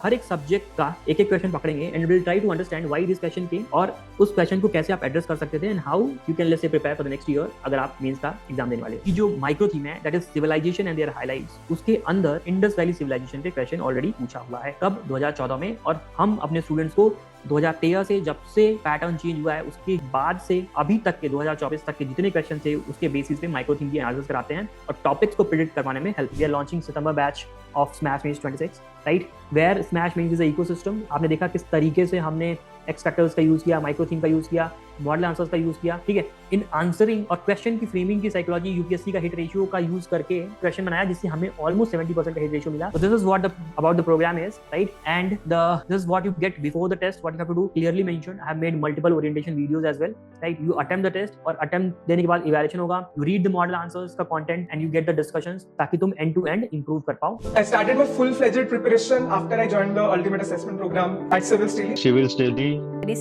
हर एक सब्जेक्ट का एक एक क्वेश्चन पकड़ेंगे and will try to understand why this question came और उस क्वेश्चन को कैसे आप एड्रेस कर सकते थे and how you can let's say prepare for the next year अगर आप मेंस का एग्जाम देने वाले हो। जो माइक्रो थीम है that is civilization and their highlights, उसके अंदर इंडस वैली सिविलाइजेशन पे क्वेश्चन ऑलरेडी पूछा हुआ है कब 2014 में, और हम अपने स्टूडेंट्स को 2013 से जब से पैटर्न चेंज हुआ है उसके बाद से अभी तक के 2024 तक के जितने क्वेश्चन थे उसके बेसिस पे माइक्रो थीम की एनालिसिस कराते हैं और टॉपिक्स को प्रिडिक्ट करवाने में help. We are launching September batch of smash mains 26, right, where smash mains is a ecosystem. आपने देखा किस तरीके से हमने एक्स फैक्टर्स का यूज किया, माइक्रो थीम का यूज किया, मॉडल आंसर्स का यूज किया, ठीक है, इन आंसरिंग और क्वेश्चन की फ्रेमिंग की साइकोलॉजी यूपीएससी का हिट रेशियो का यूज करके क्वेश्चन बनाया जिससे हमें ऑलमोस्ट 70% का हिट रेशियो मिला। So this is what about the program is, right? And this is what you get before the test. What you have to do, clearly mentioned. I have made multiple orientation videos as well, right? You attempt the test और attempt देने के बाद evaluation होगा. You read the model answers का content and you get the discussions ताकि तुम end to end improve कर पाओ. I started my full-fledged preparation after I joined the Ultimate Assessment Program at Civils Daily. Civils Daily.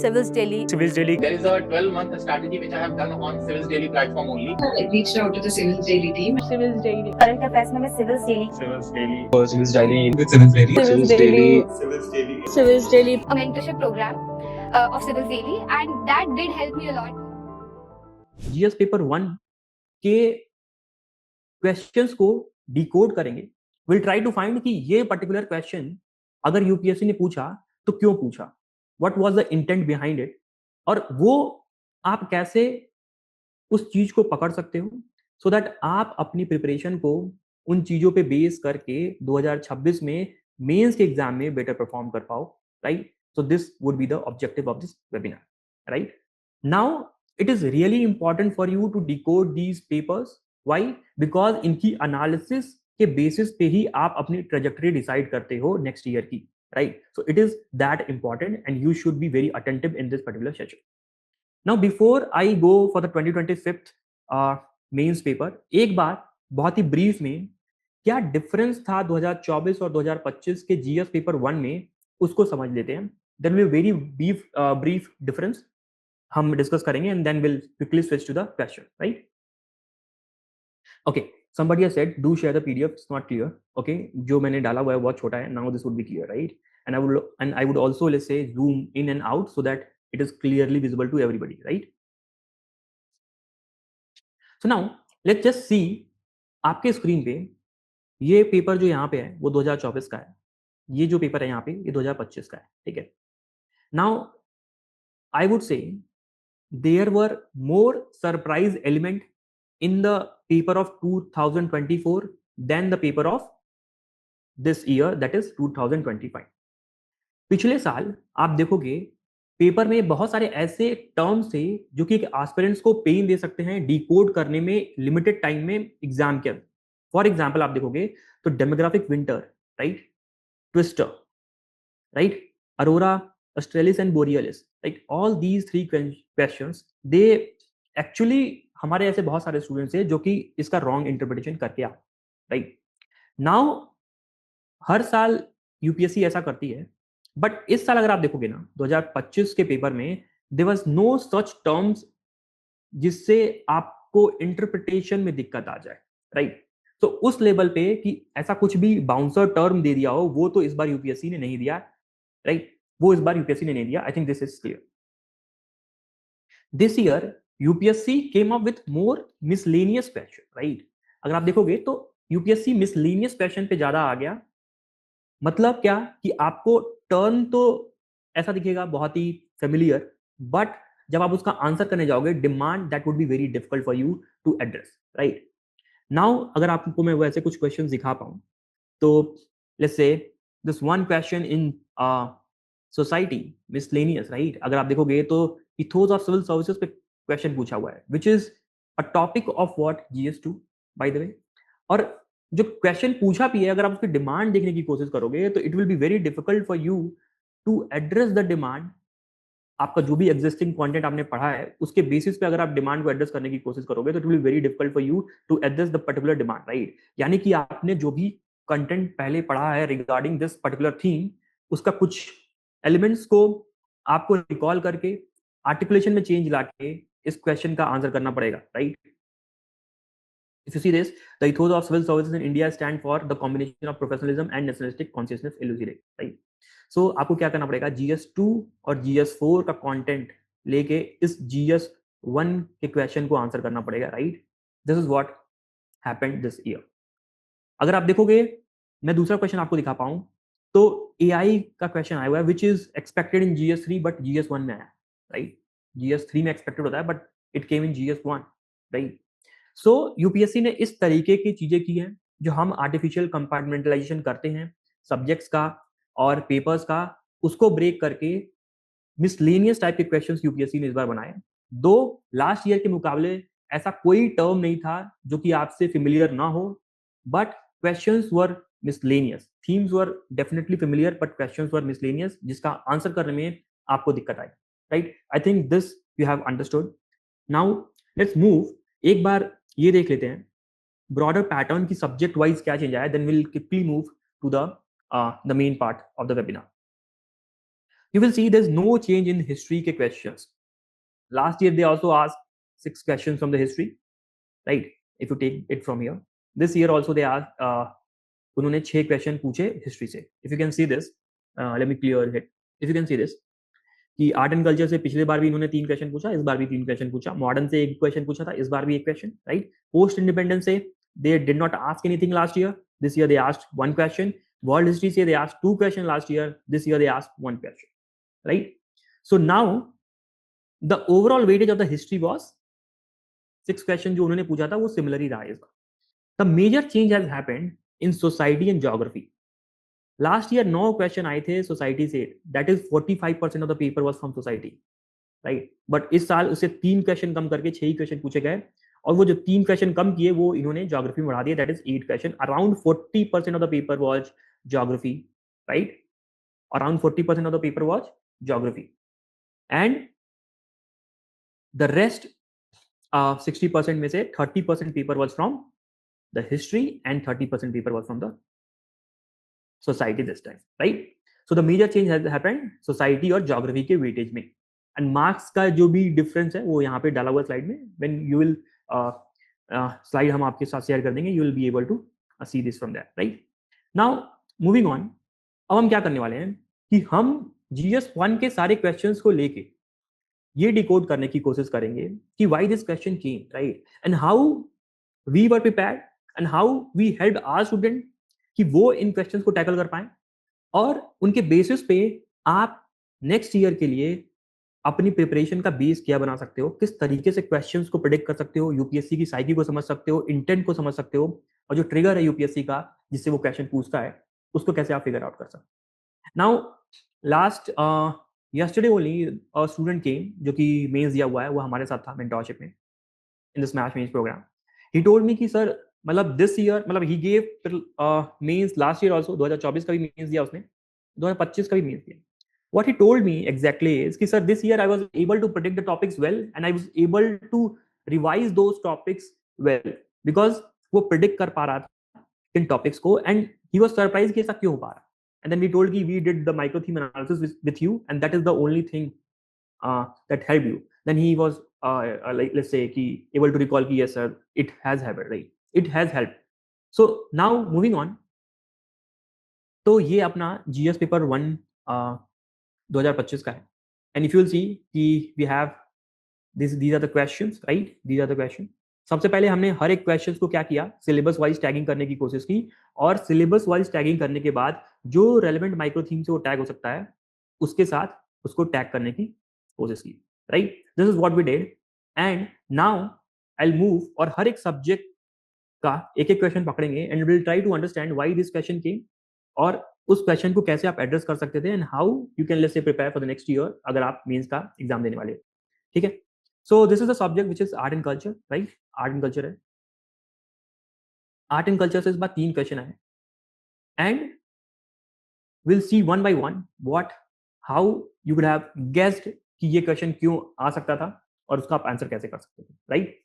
Civils Daily. Civils Daily. There is a 12-month strategy which I have done on Civils Daily platform only. I reached out to the Civils Daily team. Civils Daily. Current affairs में Civils Daily. Civils Daily. Civils Daily. With Civils Daily. Civils Daily. Civils Daily. Civils Daily. A mentorship program of Civils Daily, and that did help me a lot. GS paper 1 के questions को decode करेंगे। Will try to find कि ये particular question अगर UPSC ने पूछा तो क्यों पूछा, what was the intent behind it, और वो आप कैसे उस चीज को पकड़ सकते हो सो दैट आप अपनी प्रिपरेशन को उन चीजों पे बेस करके 2026 में मेंस के एग्जाम में बेटर परफॉर्म कर पाओ, right. So this would be the objective of this webinar, right. Now it is really important for you to decode these papers. Why? Because इनकी एनालिसिस के बेसिस पे ही आप अपनी ट्रेजेक्टरी डिसाइड करते हो नेक्स्ट ईयर की, right. So it is that important and you should be very attentive in this particular session. Now, before I go for the 2025 mains paper, एक बार बहुत ही ब्रीफ में क्या डिफरेंस था 2024 और 2025 के जीएस पेपर 1 में, उसको समझ लेते हैं। There will be very brief difference हम डिस्कस करेंगे and then will quickly switch to the question, right. Okay, somebody has said do share the pdf, it's not clear. Okay, जो मैंने डाला हुआ है बहुत छोटा है. Now this would be clear, right? And I would also, let's say, zoom in and out so that it is clearly visible to everybody, right? So now let's just see आपके screen पे ये paper जो यहाँ पे है वो 2024 का है, ये जो पेपर है यहाँ पे ये 2025 का है, ठीक है। Now I would say there were more surprise element in the paper of 2024 than the paper of this year, that is 2025. पिछले साल आप देखोगे पेपर में बहुत सारे ऐसे टर्म्स थे जो कि एस्पिरेंट्स को पेन दे सकते हैं डिकोड करने में लिमिटेड टाइम में एग्जाम के अंदर। फॉर एग्जांपल आप देखोगे तो demographic winter, right, twister, right, aurora australis and borealis, right, all these 3 questions they actually हमारे ऐसे बहुत सारे स्टूडेंट्स हैं जो कि इसका रॉन्ग इंटरप्रिटेशन करके आ, राइट। नाउ हर साल यूपीएससी ऐसा करती है, बट इस साल अगर आप देखोगे ना 2025 के पेपर में there was no such terms जिससे आपको इंटरप्रिटेशन में दिक्कत आ जाए, राइट। तो उस लेवल पे कि ऐसा कुछ भी बाउंसर टर्म दे दिया हो वो तो इस बार यूपीएससी ने नहीं दिया, राइट, वो इस बार यूपीएससी ने नहीं दिया। आई think this is clear. This year UPSC came up with more miscellaneous question, right. अगर आप देखोगे तो यूपीएससी मिसलेनियस क्वेश्चन पे ज्यादा आ गया। मतलब क्या कि आपको टर्न तो ऐसा दिखेगा बहुत ही फेमिलियर, बट जब आप उसका आंसर करने जाओगे demand that would be very difficult for you to address, right. Now अगर आपको मैं वैसे कुछ क्वेश्चंस दिखा पाऊं तो let's say this one question in society miscellaneous, right. अगर आप देखोगे तो इथोस ऑफ सिविल सर्विसेज पे क्वेश्चन पूछा हुआ है which is a topic of what GS two by the way. और जो क्वेश्चन पूछा भी है अगर आप उसकी डिमांड देखने की कोशिश करोगे तो it will be very difficult for you to address the demand. आपका जो भी एग्जिस्टिंग कंटेंट आपने पढ़ा है उसके बेसिस पे अगर आप डिमांड को एड्रेस करने की कोशिश करोगे तो it will be very difficult for you to address the particular demand, right. यानी कि आपने जो भी कंटेंट पहले पढ़ा है रिगार्डिंग दिस पर्टिकुलर थीम उसका कुछ एलिमेंट्स को आपको रिकॉल करके आर्टिकुलेशन में चेंज लाके इस क्वेश्चन का आंसर करना पड़ेगा, right. If you see this, the ethos of civil services in India stand for the combination of professionalism and nationalistic consciousness elucidate, right? सो आपको क्या करना पड़ेगा, GS2 और GS4 का कंटेंट लेके इस GS1 के क्वेश्चन को आंसर करना पड़ेगा, right? This is what happened this year. अगर आप देखोगे, मैं दूसरा क्वेश्चन आपको दिखा पाऊं तो AI का क्वेश्चन आया हुआ है which is expected in GS3 but GS1 में आया, राइट? GS3 में एक्सपेक्टेड होता है but it came in GS1, right? So UPSC ने इस तरीके की चीजें की हैं जो हम आर्टिफिशियल कंपार्टमेंटलाइजेशन करते हैं सब्जेक्ट्स का और पेपर्स का, उसको ब्रेक करके मिसलेनियस टाइप के क्वेश्चंस यूपीएससी ने इस बार बनाए. दो लास्ट ईयर के मुकाबले ऐसा कोई टर्म नहीं था जो कि आपसे फेमिलियर ना हो, but questions were miscellaneous. Themes were definitely familiar but questions were miscellaneous, जिसका आंसर करने में आपको दिक्कत आई, right? I think this you have understood. Now let's move, एक बार ये देख लेते हैं ब्रॉडर पैटर्न की सब्जेक्ट वाइज क्या चेंज आया, then will quickly move to the main part of the webinar. You will see there's no change in history के questions. Last year they also asked 6 questions from the history, right? If you take it from here, this year also they asked उन्होंने 6 question पूछे history से. If you can see this, let me clear it. If you can see this, कि art and culture से पिछले बार भी इन्होंने 3 question पूछा, इस बार भी 3 क्वेश्चन पूछा. मॉडर्न से 1 क्वेश्चन पूछा था, इस बार भी 1 क्वेश्चन, राइट? पोस्ट इंडिपेंडेंस से they did not ask anything last year. This year they asked 1 question. World history से they asked 2 questions last year. This year they asked 1 question. Right? So now the overall weightage of the history was 6 question जो उन्होंने पूछा था वो similar ही रहा है इस बार. The major change has happened in society and geography. Last year 9 question आए थे society से, that is 45% of the paper was from society, right? But इस साल उससे 3 question कम करके 6 ही question पूछे गए, और वो जो 3 क्वेश्चन कम किए वो इन्होंने ज्योग्राफी में बढ़ा दिया, that is 8 question. Around 40% of the paper was geography, right? Around 40% of the paper was geography and the rest 60% में से 30% paper was from the history and 30% paper was from the society this time, right? So the major change has happened society और geography के weightage में. And marks का जो भी difference है वो यहाँ पे डाला हुआ स्लाइड में. व्हेन यू विल स्लाइड हम आपके साथ शेयर कर देंगे, you will be able to see this from that, right? Now moving on, अब हम क्या करने वाले हैं कि हम GS1 के सारे क्वेश्चंस को लेके ये डिकोड करने की कोशिश करेंगे कि why this question came, right? And how we were prepared and how we help our student कि वो इन क्वेश्चंस को टैकल कर पाए, और उनके बेसिस पे आप नेक्स्ट ईयर के लिए अपनी प्रिपरेशन का बेस क्या बना सकते हो, किस तरीके से क्वेश्चंस को प्रेडिक्ट कर सकते हो, यूपीएससी की साइकी को समझ सकते हो, इंटेंट को समझ सकते हो, और जो ट्रिगर है यूपीएससी का जिससे वो क्वेश्चन पूछता है उसको कैसे आप फिगर आउट कर सकते हो. Now last yesterday only a student came जो कि मेंस दिया हुआ है, वो हमारे साथ था मेंटरशिप में in the smash mains program. He told me कि सर मतलब दिस ईयर, मतलब he gave mains last year also, 2024 का भी मेंस दिया उसने, 2025 का भी मेंस दिया. What he told me exactly is कि sir this year I was able to predict the topics well and I was able to revise those topics well because वो predict कर पा रहा था इन topics को, and he was surprised कि ऐसा क्यों हो पा रहा. And then we told कि we did the micro theme analysis with you and that is the only thing that helped you. Then he was like let's say कि able to recall कि yes sir it has helped, right? It has helped. So now moving on, तो ये अपना GS paper 1 2025 का है. And if you will see कि we have these are the questions, right? These are the questions. सबसे पहले हमने हर एक क्वेश्चन को क्या किया, सिलेबस वाइज टैगिंग करने की कोशिश की, और सिलेबस वाइज टैगिंग करने के बाद जो रेलेवेंट माइक्रो थीम से वो टैग हो सकता है उसके साथ उसको टैग करने की कोशिश की, right? This is what we did. And now I will move, और हर एक सब्जेक्ट का एक एक क्वेश्चन पकड़ेंगे and will try to understand why this question came, और उस क्वेश्चन को कैसे आप एड्रेस कर सकते थे, and how you can let's say prepare for the next year अगर आप मेंस का एग्जाम देने वाले हो, ठीक है? सो this is the subject which is art and culture, right? Art and culture है. आर्ट एंड कल्चर से इस बार 3 क्वेश्चन आए and will see one by one what how you could have guessed कि ये क्वेश्चन क्यों आ सकता था और उसका आप आंसर कैसे कर सकते थे, right?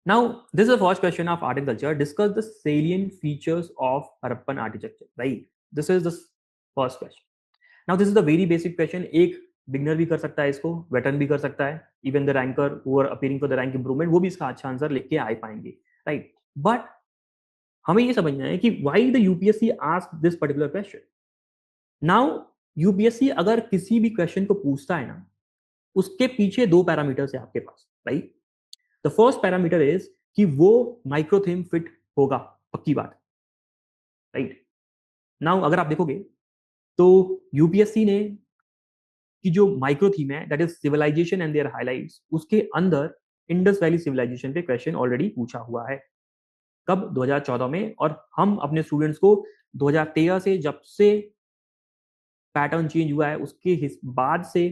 Now, this is the first question of art and culture. Discuss the salient features of Harappan architecture, right? This is the first question. Now, this is the very basic question. एक beginner भी कर सकता है इसको, veteran भी कर सकता है, even the ranker who are appearing for the rank improvement वो भी इसका अच्छा आंसर लेके आ पाएंगे, राइट? बट हमें ये समझना है कि why the UPSC asked this particular question. Now UPSC अगर किसी भी क्वेश्चन को पूछता है ना, उसके पीछे दो पैरामीटर्स है आपके पास, right? The first parameter is कि वो माइक्रो थीम फिट होगा, पक्की बात, राइट? नाउ अगर आप देखोगे तो यूपीएससी ने कि जो माइक्रो थीम है that is civilization and their highlights, उसके अंदर इंडस वैली सिविलाइजेशन पे क्वेश्चन ऑलरेडी पूछा हुआ है। कब? 2014 में। और हम अपने स्टूडेंट्स को 2013 से जब से पैटर्न चेंज हुआ है उसके बाद से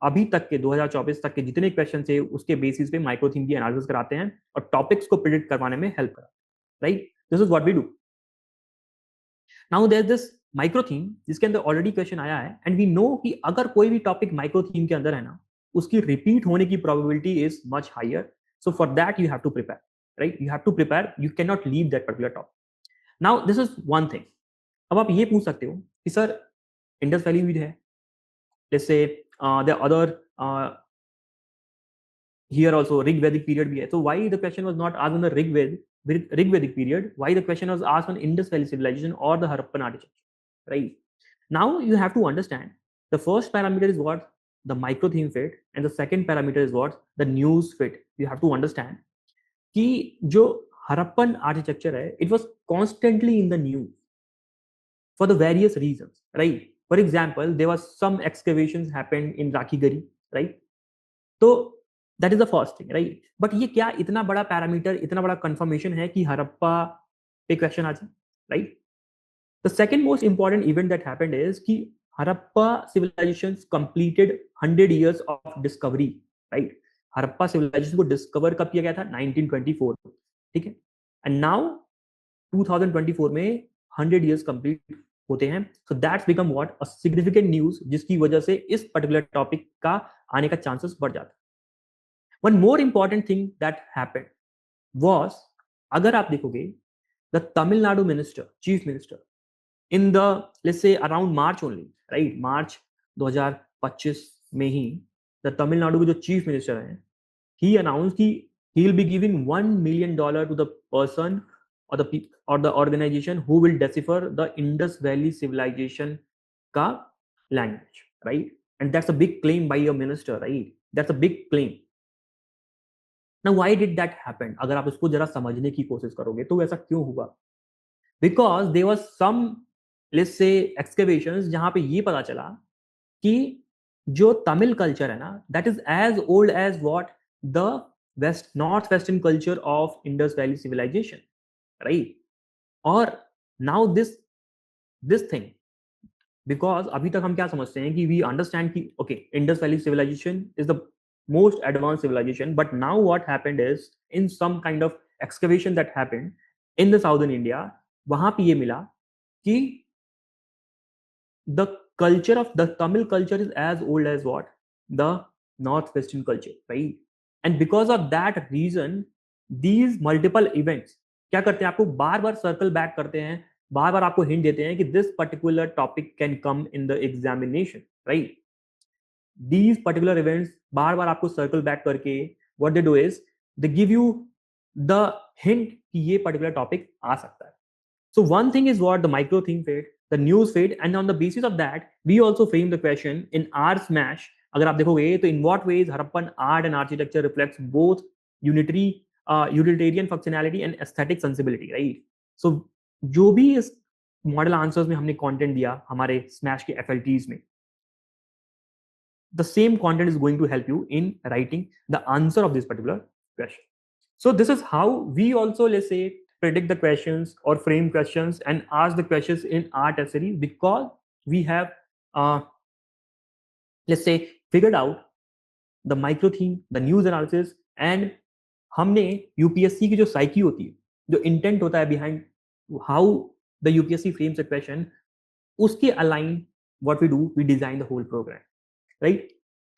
अभी तक के 2024 तक के जितने क्वेश्चन थे उसके बेसिस पे माइक्रो थीम की एनालिसिस कराते हैं और टॉपिक्स को प्रिडिक्ट करवाने में हेल्प कराते हैं, right? This is what we do. Now there this micro theme जिसके अंदर ऑलरेडी क्वेश्चन आया है एंड वी नो कि अगर कोई भी टॉपिक माइक्रो थीम के अंदर है ना, उसकी रिपीट होने की probability is much higher. So for that you have to prepare, right? You have to prepare, you can not leave that particular topic. Now this is one thing. अब आप ये पूछ सकते हो कि सर इंडस वैली भी है, let's say the other here also Rigvedic period bhi hai. So why the question was not asked on the Rigvedic period? Why the question was asked on Indus Valley civilization or the Harappan architecture? Right? Now you have to understand the first parameter is what? The micro theme fit, and the second parameter is what? The news fit. You have to understand कि जो Harappan architecture है, it was constantly in the news for the various reasons, right? For example, there was some excavations happened in Rakhigari, right? तो that is the first thing, right? But ये क्या इतना बड़ा parameter, इतना बड़ा confirmation है कि हड़प्पा पे क्वेश्चन आ जाए, right? The second most important event that happened is कि Harappa civilization completed 100 years of discovery, right? Harappa civilization को डिस्कवर कब किया गया था? 1924, ठीक है? एंड नाउ 2024 में 100 years कंप्लीट होते हैं। So that's become what? A significant news, जिसकी वजह से इस पर्टिकुलर टॉपिक का आने का चांसेस बढ़ जाता है। One more important thing that happened was, अगर आप देखोगे, the Tamil Nadu minister, chief minister, in the let's say around March only, right? March 2025 में ही the Tamil Nadu के जो chief minister हैं, he announced कि he will be giving $1 million to the person or the organization who will decipher the Indus Valley civilization का language, right? And that's a big claim by your minister, right? That's a big claim. Now why did that happen? अगर आप इसको जरा समझने की कोशिश करोगे तो ऐसा क्यों हुआ? Because there was some, let's say, excavations जहां पे ये पता चला कि जो तमिल कल्चर है ना, that is as old as what? The northwestern culture of Indus Valley civilization, right? और now this thing, because अभी तक हम क्या समझते हैं कि we understand कि okay, Indus Valley civilization is the most advanced civilization, but now what happened is in some kind of excavation that happened in the southern India, वहां पे ये मिला कि the culture of the Tamil culture is as old as what? The northwestern culture, right? And because of that reason, these multiple events क्या करते हैं? आपको बार बार circle back करते हैं, बार बार आपको हिंट देते हैं कि this particular topic can come in the examination, right? These particular events बार बार आपको सर्कल बैक करके what they do is they give you the hint कि ये particular topic आ सकता है. So one thing is what? The micro theme fate, the news fate, and on the basis of that we also frame the question in our smash. अगर आप देखोगे तो in what ways Harappan art and architecture reflects both utilitarian functionality and aesthetic sensibility, right? So जो भी इस model answers में हमने content दिया हमारे स्मैश के FLTs में, the same content is going to help you in writing the answer of this particular question. So this is how we also, let's say, predict the questions or frame questions and ask the questions in our test series, because we have let's say figured out the micro theme, the news analysis, and हमने UPSC की जो psyche होती है, जो intent होता है behind how the UPSC frames a question, उसके align what we do, we design the whole programme, right?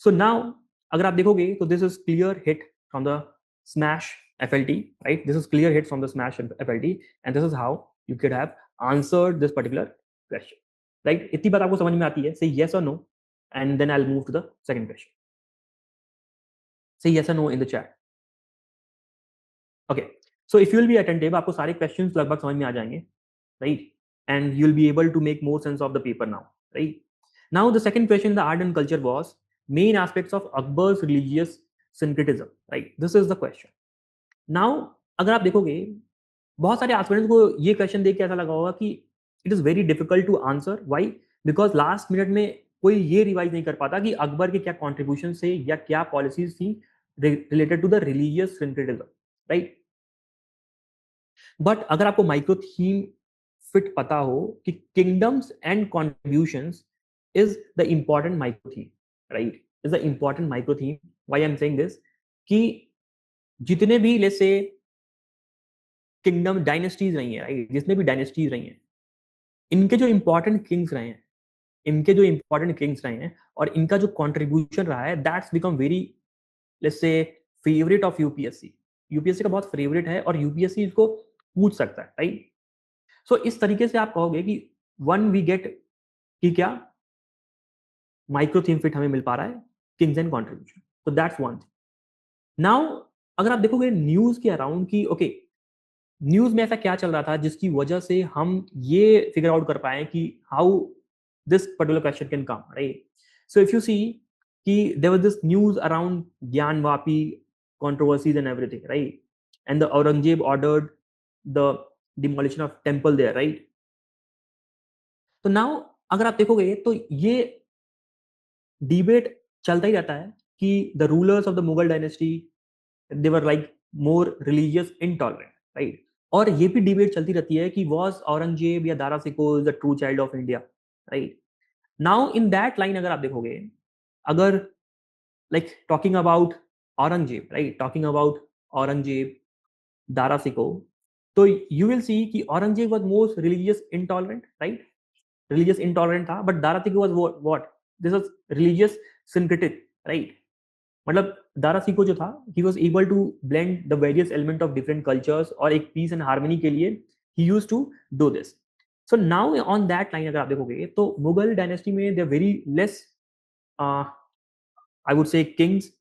So now अगर आप देखोगे तो this is clear hit from the smash FLT, right? This is clear hit from the smash FLT, and this is how you could have answered this particular question, right? इतनी बात आपको समझ में आती है? Say yes or no, and then I'll move to the second question. Say yes or no in the chat. Okay, so if you will be attentive, आपको सारे questions लगभग समझ में आ जाएंगे, right? And you'll be able to make more sense of the paper now, right? Now the second question in the art and culture was main aspects of Akbar's religious syncretism, right? This is the question. Now अगर आप देखोगे बहुत सारे aspirants को ये question देख के ऐसा लगा होगा कि it is very difficult to answer. Why? Because last minute में कोई ये रिवाइज नहीं कर पाता कि अकबर के क्या कॉन्ट्रीब्यूशन से या क्या पॉलिसीज थी related to the religious syncretism, right? But अगर आपको माइक्रो थीम फिट पता हो कि kingdoms and contributions is the important micro theme, right? Is the important micro theme. Why I am saying this कि जितने भी लेट्स से किंगडम डायनेस्टीज रही हैं, राइट? जितने भी डायनेस्टीज रही हैं, इनके जो इंपॉर्टेंट किंग्स रहे हैं, इनके जो इंपॉर्टेंट किंग्स रहे हैं और इनका जो कंट्रीब्यूशन रहा है, that's become very let's say favourite of UPSC. UPSC का बहुत फेवरेट है और यूपीएससी इसको पूछ सकता है, राइट? सो इस तरीके से आप कहोगे कि वन वी गेट कि क्या माइक्रो थीम फिट हमें मिल पा रहा है किंग्स एंड कंट्रीब्यूशन. तो दैट्स वन थिंग. नाउ अगर आप देखोगे न्यूज के अराउंड की ओके न्यूज में ऐसा क्या चल रहा था जिसकी वजह से हम ये फिगर आउट कर पाए कि how this particular question can come, right? So if you see कि there was this news around Gyanvapi controversies and everything, right? And the Aurangzeb ordered the demolition of temple there, right? तो now अगर आप देखोगे तो ये debate चलता ही रहता है कि the rulers of the Mughal dynasty they were like more religious intolerant, right? और ये भी डिबेट चलती रहती है कि वॉज औरंगजेब या Dara Shikoh the true child of India, right? Now in that line अगर आप देखोगे, अगर like talking about Aurangzeb, right? Talking about Aurangzeb, Dara Shikoh, तो यू विल सी कि Aurangzeb was most religious intolerant, right? Religious intolerant था, but Dara Shikoh was what? This was religious syncretic, right? मतलब दारा सिकोह जो था ही was able to blend the various element of different cultures और एक peace and harmony के लिए ही used to do this. So now on that line अगर आप देखोगे तो मुगल डायनेस्टी में there very less I would say kings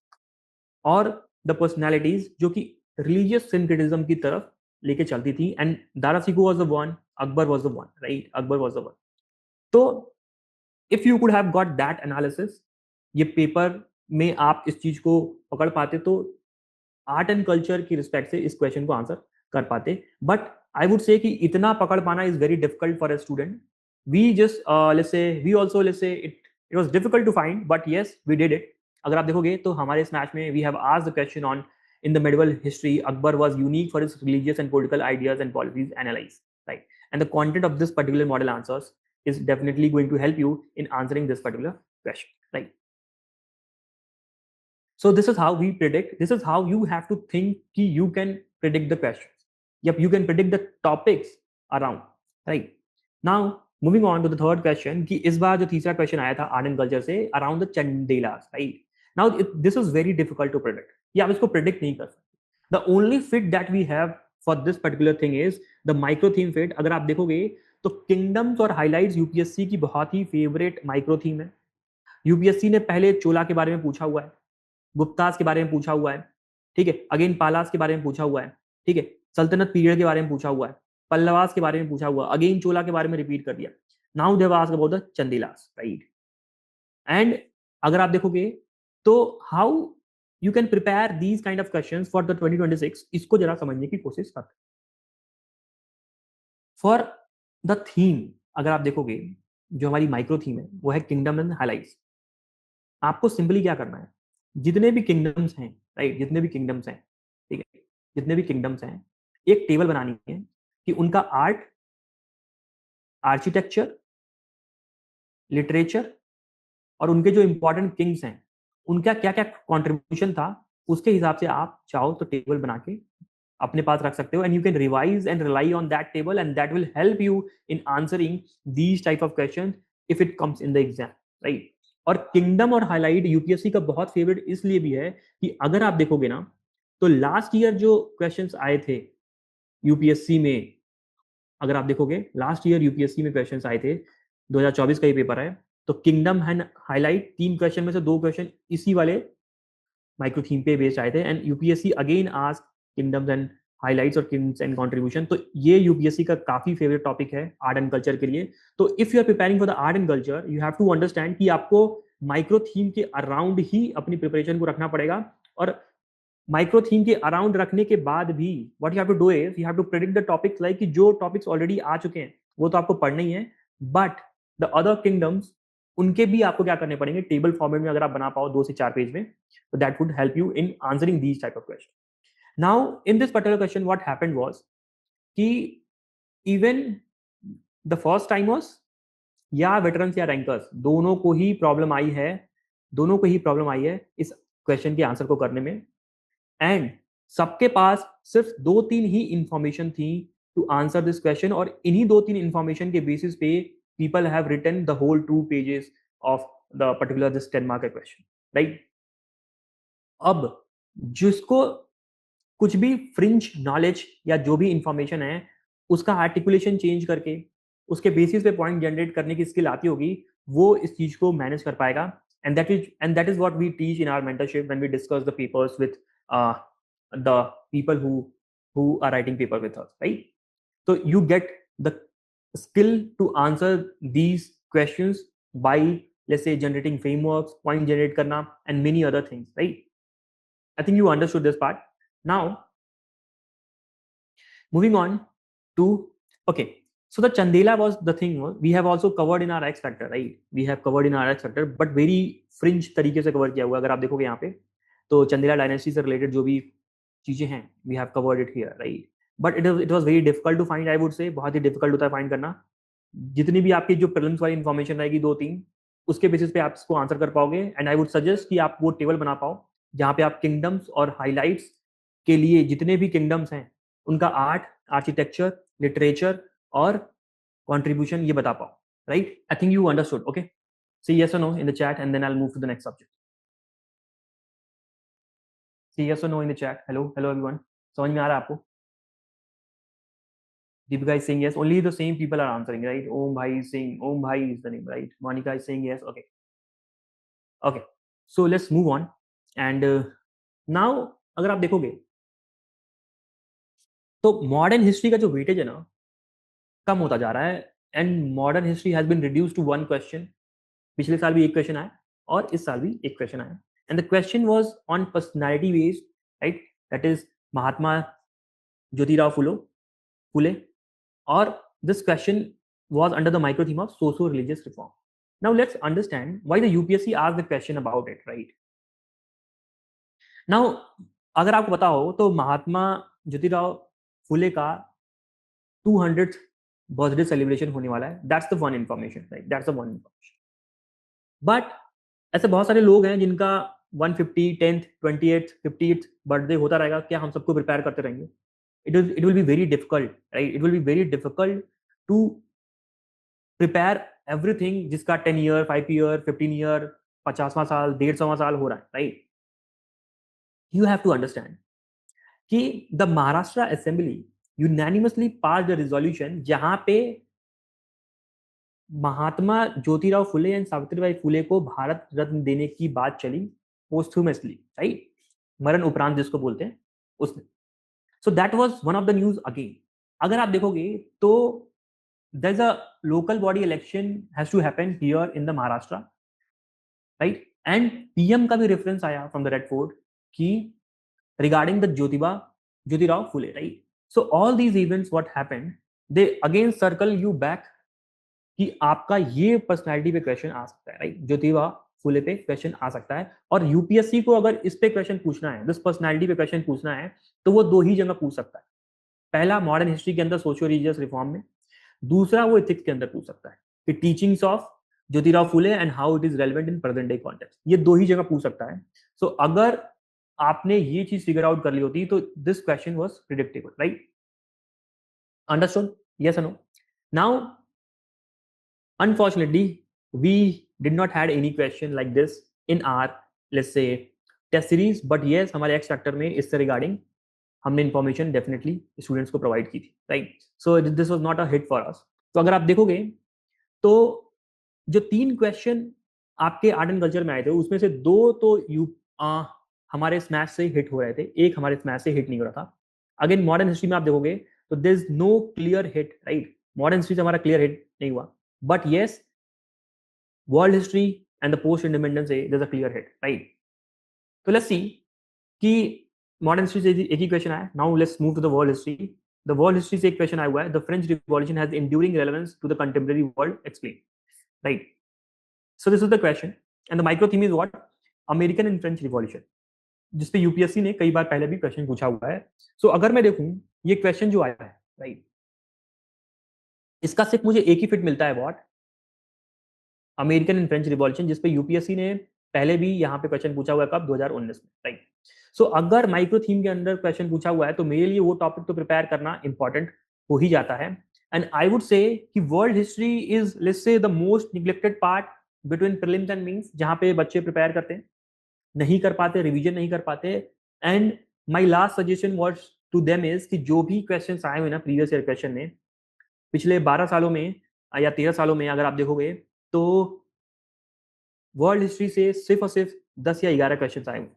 और द पर्सनालिटीज जो कि रिलीजियस सिंक्रेटिज्म की तरफ लेके चलती थी. And Dara Shikoh was the one, Akbar was the one, right? Akbar was the one. तो if you could have got that analysis, ये पेपर में आप इस चीज को पकड़ पाते तो आर्ट एंड कल्चर की रिस्पेक्ट से इस क्वेश्चन को आंसर कर पाते. बट आई वुड से कि इतना पकड़ पाना is very difficult for a student. We just let's say we also let's say it was difficult to find, but yes we did it. अगर आप देखोगे तो हमारे इस मैच में we have asked the question on in the medieval history Akbar was unique for his religious and political ideas and policies analyzed, right? And the content of this particular model answers is definitely going to help you in answering this particular question, right? So this is how we predict, this is how you have to think ki you can predict the questions. Yep, you can predict the topics around, right? Now moving on to the third question कि इस बार जो तीसरा question आया था art and culture से around the Chandelas, right? Now this is very difficult to predict. ये आप इसको predict नहीं कर सकते. The only fit that we have for this particular thing is the micro theme fit. अगर आप देखोगे तो किंगडम्स और हाइलाइट्स यूपीएससी की बहुत ही फेवरेट माइक्रो थीम है. यूपीएससी ने पहले चोला के बारे में पूछा हुआ है, गुप्तास के बारे में पूछा हुआ है, ठीक है, अगेन पालास के बारे में पूछा हुआ है, ठीक है, सल्तनत पीरियड के बारे में पूछा हुआ है, पल्लवास के बारे में पूछा हुआ, अगेन चोला के बारे में रिपीट कर दिया. Now they have asked about the Chandelas, right? And अगर आप देखोगे तो how you can prepare these kind of questions for the 2026, इसको जरा समझने की कोशिश करते हैं. फॉर द थीम अगर आप देखोगे जो हमारी माइक्रो थीम है वो है किंगडम एंड हाइलाइट्स. आपको सिंपली क्या करना है, जितने भी किंगडम्स हैं, राइट? जितने भी किंगडम्स हैं, ठीक है, जितने भी किंगडम्स हैं, एक टेबल बनानी है कि उनका आर्ट, आर्किटेक्चर, लिटरेचर और उनके जो इंपॉर्टेंट किंग्स हैं उनका क्या क्या कंट्रीब्यूशन था, उसके हिसाब से आप चाहो तो टेबल बना के अपने पास रख सकते हो. And you can revise and rely on that table and that will help you in answering these type of question if it comes in the exam, right? और किंगडम और हाईलाइट यूपीएससी का बहुत फेवरेट इसलिए भी है कि अगर आप देखोगे ना तो लास्ट ईयर जो क्वेश्चंस आए थे यूपीएससी में, अगर आप देखोगे लास्ट ईयर यूपीएससी में क्वेश्चंस आए थे, 2024 का ये पेपर है, तो किंगडम एंड हाईलाइट 3 क्वेश्चन में से 2 क्वेश्चन इसी वाले माइक्रो थीम पे बेस्ड आए थे. And UPSC again ask kingdoms and highlights और किंग्स एंड कंट्रीब्यूशन। तो ये यूपीएससी का काफी फेवरेट टॉपिक है आर्ट एंड कल्चर के लिए। तो if you are preparing for the art and culture, you have to understand कि आपको माइक्रो थीम के अराउंड ही अपनी प्रिपरेशन को रखना पड़ेगा। और माइक्रो थीम के अराउंड रखने के बाद भी what you have to do is you have to predict the topics, like कि जो टॉपिक्स ऑलरेडी आ चुके हैं वो तो आपको पढ़ने ही है, बट द अदर किंगडम्स उनके भी आपको क्या करने पड़ेंगे टेबल फॉर्मेट में, अगर आप बना पाओ 2 से 4 पेज में, तो that would help you in answering these type of question. Now in this particular question what happened was कि इवन द फर्स्ट टाइमर्स या वेटरन्स या रैंकर्स दोनों को ही प्रॉब्लम आई है, दोनों को ही प्रॉब्लम आई है इस क्वेश्चन के आंसर को करने में। एंड सबके पास सिर्फ 2-3 ही इंफॉर्मेशन थी टू आंसर दिस क्वेश्चन, और इन्हीं 2-3 इंफॉर्मेशन के बेसिस पे people have written the whole 2 pages of the particular this 10 mark question, right? अब जिसको कुछ भी फ्रिंज नॉलेज या जो भी इंफॉर्मेशन है उसका आर्टिकुलेशन चेंज करके उसके बेसिस पे पॉइंट जनरेट करने की स्किल आती होगी, वो इस चीज को मैनेज कर पाएगा। And that is what we teach in our mentorship when we discuss the papers with the people who are writing paper with us, right? So you get the skill to answer these questions by, let's say, generating frameworks, point generate karna, and many other things, right? I think you understood this part. Now moving on to, okay, so the Chandela was the thing we have also covered in our X Factor, right? We have covered in our X Factor, but very fringe तरीके से cover किया हुआ। अगर आप देखोगे यहाँ पे तो चंदेला डायनेस्टी से रिलेटेड जो भी चीजें हैं we have covered it here, right? But it was very difficult to find, I would say। बहुत ही डिफिकल्ट होता है फाइंड करना। जितनी भी आपकी जो प्रीलिम्स वाली इन्फॉर्मेशन रहेगी 2-3, उसके बेसिस पे आप इसको आंसर कर पाओगे। एंड आई वुड सजेस्ट कि आप वो टेबल बना पाओ जहाँ पे आप किंगडम्स और हाइलाइट्स के लिए जितने भी किंगडम्स हैं उनका आर्ट, आर्किटेक्चर, लिटरेचर और कंट्रीब्यूशन ये बता पाओ, right? I think you understood. Okay, say yes or no in the chat and then I'll move to the next subject. Say yes or no in the chat. Hello everyone. समझ में आ रहा है आपको? Deepika is saying yes. Only the same people are answering, right? Om Bhai is saying, Om Bhai is the name, right? Monica is saying yes. Okay. Okay. So let's move on. And now अगर आप देखोगे तो modern history का जो weightage है ना कम होता जा रहा है। And modern history has been reduced to 1 question. पिछले साल भी 1 क्वेश्चन आया और इस साल भी 1 क्वेश्चन आया। And the question was on personality based, right? That is Mahatma Jyotirao Phule. Or this question was under the micro theme of socio-religious reform. Now let's understand why the UPSC asked the question about it, right? Now अगर आपको पता हो तो महात्मा ज्योतिराव फुले का 200th birthday celebration होने वाला है। That's the one information, right? That's the one information. But ऐसे बहुत सारे लोग हैं जिनका 150, 10th, 28th, 50th बर्थडे होता रहेगा। क्या हम सबको प्रिपेयर करते रहेंगे? It will be very difficult, right? It will be very difficult to prepare everything जिसका 10 year, 5 year, 15 year, 50वां साल, 150वां साल हो रहा है, right? You have to understand कि the Maharashtra Assembly unanimously passed a resolution जहां पे महात्मा ज्योतिराव फुले एंड सावित्रीबाई फुले को भारत रत्न देने की बात चली पोस्टह्यूमसली, राइट? मरण उपरांत जिसको बोलते हैं उसने। So that was one of the news again. अगर आप देखोगे तो there's a local body election has to happen here in the Maharashtra, right? And PM का भी reference आया from the Red Fort कि regarding the Jyotirao Phule, right? So all these events what happened, they again circle you back कि आपका ये personality पे question आ सकता है, राइट? ज्योतिराव फुले पे क्वेश्चन आ सकता है। और यूपीएससी को अगर इस पे क्वेश्चन पूछना है, दिस पर्सनैलिटी पे क्वेश्चन पूछना है, तो वो 2 ही जगह पूछ सकता है। पहला मॉडर्न हिस्ट्री के अंदर सोशियो रिलीजियस रिफॉर्म में, दूसरा वो एथिक्स के अंदर पूछ सकता है कि teachings of Jyotirao Phule and how it is relevant in present day context. ये 2 ही जगह पूछ सकता है। सो अगर आपने ये चीज फिगर आउट कर ली होती तो this question was predictable, right? Understood? Yes और no? Now unfortunately we did not had any question like this in our, let's say, test series, but yes हमारे X Factor में इससे रिगार्डिंग हमने information definitely students को provide की थी, right? So this was not a hit for us. तो अगर आप देखोगे तो जो 3 क्वेश्चन आपके आर्ट एंड कल्चर में आए थे उसमें से 2 तो हमारे स्मैश से हिट हो रहे थे, एक हमारे स्मैश से हिट नहीं हो रहा था। अगेन मॉडर्न हिस्ट्री में आप देखोगे तो there is no clear hit, right? Modern history से हमारा क्लियर हिट नहीं हुआ, but yes world history and the post independence there is a clear hit, right? तो लेट्स सी कि मॉडर्न हिस्ट्री से एक ही क्वेश्चन आया. Now let's move to the world history. The world history से एक क्वेश्चन आया हुआ है, the French revolution has enduring relevance to the contemporary world, explain, right? So this is the question and the micro theme is what? American and French revolution, जिस पे UPSC ने कई बार पहले भी क्वेश्चन पूछा हुआ है. सो अगर मैं देखूं ये क्वेश्चन जो आया है, राइट, इसका सिर्फ मुझे एक ही फिट मिलता है, what? American and French revolution, जिस पे यूपीएससी ने पहले भी यहाँ पे क्वेश्चन पूछा हुआ है, कब? 2019 में, राइट? सो अगर माइक्रो थीम के अंदर क्वेश्चन पूछा हुआ है तो मेरे लिए वो टॉपिक तो प्रिपेयर करना इंपॉर्टेंट हो ही जाता है. एंड आई वुड से कि world history is let's say the most neglected part between prelims and mains, जहाँ पे बच्चे प्रिपेयर करते हैं, नहीं कर पाते, रिवीजन नहीं कर पाते. And my last suggestion was to them is कि जो भी क्वेश्चंस आए हुए ना प्रीवियस ईयर क्वेश्चन में, पिछले 12 सालों में या 13 सालों में अगर आप देखोगे तो वर्ल्ड हिस्ट्री से सिर्फ और सिर्फ 10 या 11 क्वेश्चंस आए हुए.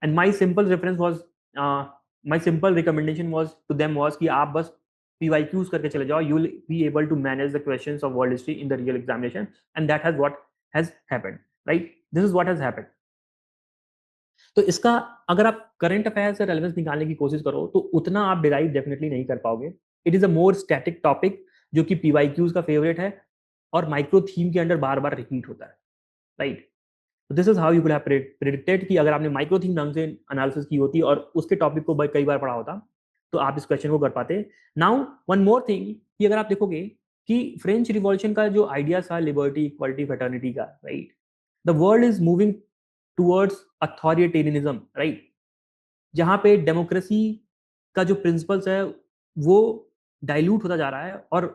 And my simple reference was, my simple recommendation was to them was कि आप बस PYQs करके चले जाओ, you will be able to manage the questions of world history in the real examination. And that has what has happened, right? This is what has happened. तो इसका अगर आप करंट अफेयर से रेलेवेंस निकालने की कोशिश करो तो उतना आप डिराइव डेफिनेटली नहीं कर पाओगे. It is a more static topic जो कि PYQs का फेवरेट है और माइक्रो थीम के अंदर बार बार रिपीट होता है, राइट? तो this is how you could have predicted कि अगर आपने माइक्रो थीम ढंग से एनालिसिस की होती और उसके टॉपिक को कई बार पढ़ा होता तो आप इस क्वेश्चन को कर पाते. नाउ वन मोर थिंग कि अगर आप देखोगे कि फ्रेंच रिवॉल्यूशन का जो आइडिया था लिबर्टी, इक्वालिटी, फ्रेटर्निटी का, right, the world is moving towards authoritarianism, right, जहां पे डेमोक्रेसी का जो प्रिंसिपल्स है वो डाइल्यूट होता जा रहा है और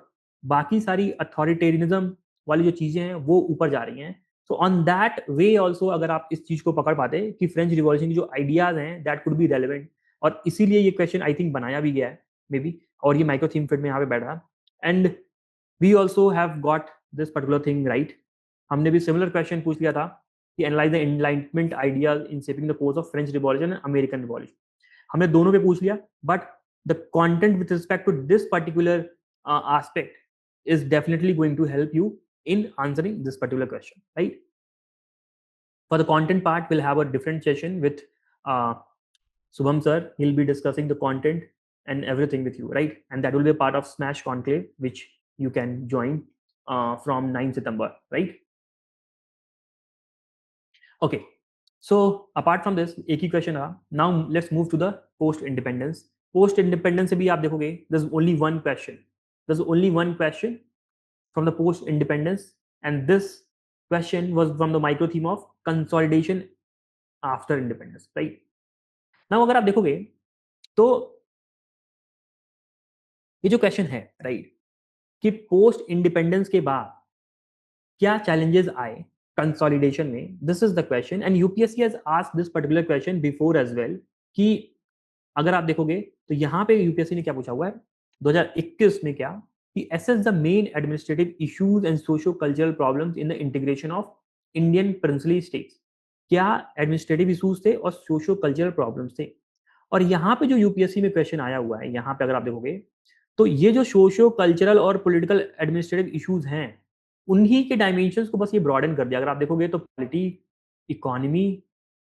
बाकी सारी अथॉरिटेरियनिज्म वाली जो चीजें हैं वो ऊपर जा रही हैं. So on that way also अगर आप इस चीज को पकड़ पाते कि फ्रेंच रिवॉल्यूशन की जो आइडियाज हैं दैट कुड बी रेलिवेंट, और इसीलिए ये क्वेश्चन आई थिंक बनाया भी गया है मे बी, और ये माइक्रो थीम फिट में यहाँ पे बैठा. And we also have got this particular thing right. हमने भी सिमिलर क्वेश्चन पूछ लिया था कि analyse the enlightenment ideas in shaping the course of French revolution and American revolution. हमने दोनों पे पूछ लिया, but the content with respect to this particular aspect is definitely going to help you in answering this particular question, right? For the content part, we'll have a different session with Subham sir. He'll be discussing the content and everything with you, right? And that will be a part of Smash Conclave, which you can join from 9 September, right? Okay. So apart from this, एक ही question रहा. Now let's move to the post independence. Post independence से भी आप देखोगे, there's only one question. There's only one question from the post independence, and this question was from the micro theme of consolidation after independence, right? Now अगर आप देखोगे तो ये जो क्वेश्चन है, राइट, कि पोस्ट इंडिपेंडेंस के बाद क्या चैलेंजेस आए कंसोलिडेशन में, this is the question. And UPSC has asked this particular question before as well कि अगर आप देखोगे तो यहाँ पे यूपीएससी ने क्या पूछा हुआ है 2021 में, क्या कि assess the main administrative issues and socio-cultural problems in the integration of Indian princely states. क्या एडमिनिस्ट्रेटिव इश्यूज थे और सोशो कल्चरल प्रॉब्लम्स थे. और यहाँ पे जो यूपीएससी में क्वेश्चन आया हुआ है, यहाँ पे अगर आप देखोगे तो ये जो सोशो कल्चरल और पॉलिटिकल एडमिनिस्ट्रेटिव इश्यूज हैं उन्हीं के डायमेंशंस को बस ये ब्रॉडन कर दिया. अगर आप देखोगे तो polity, economy,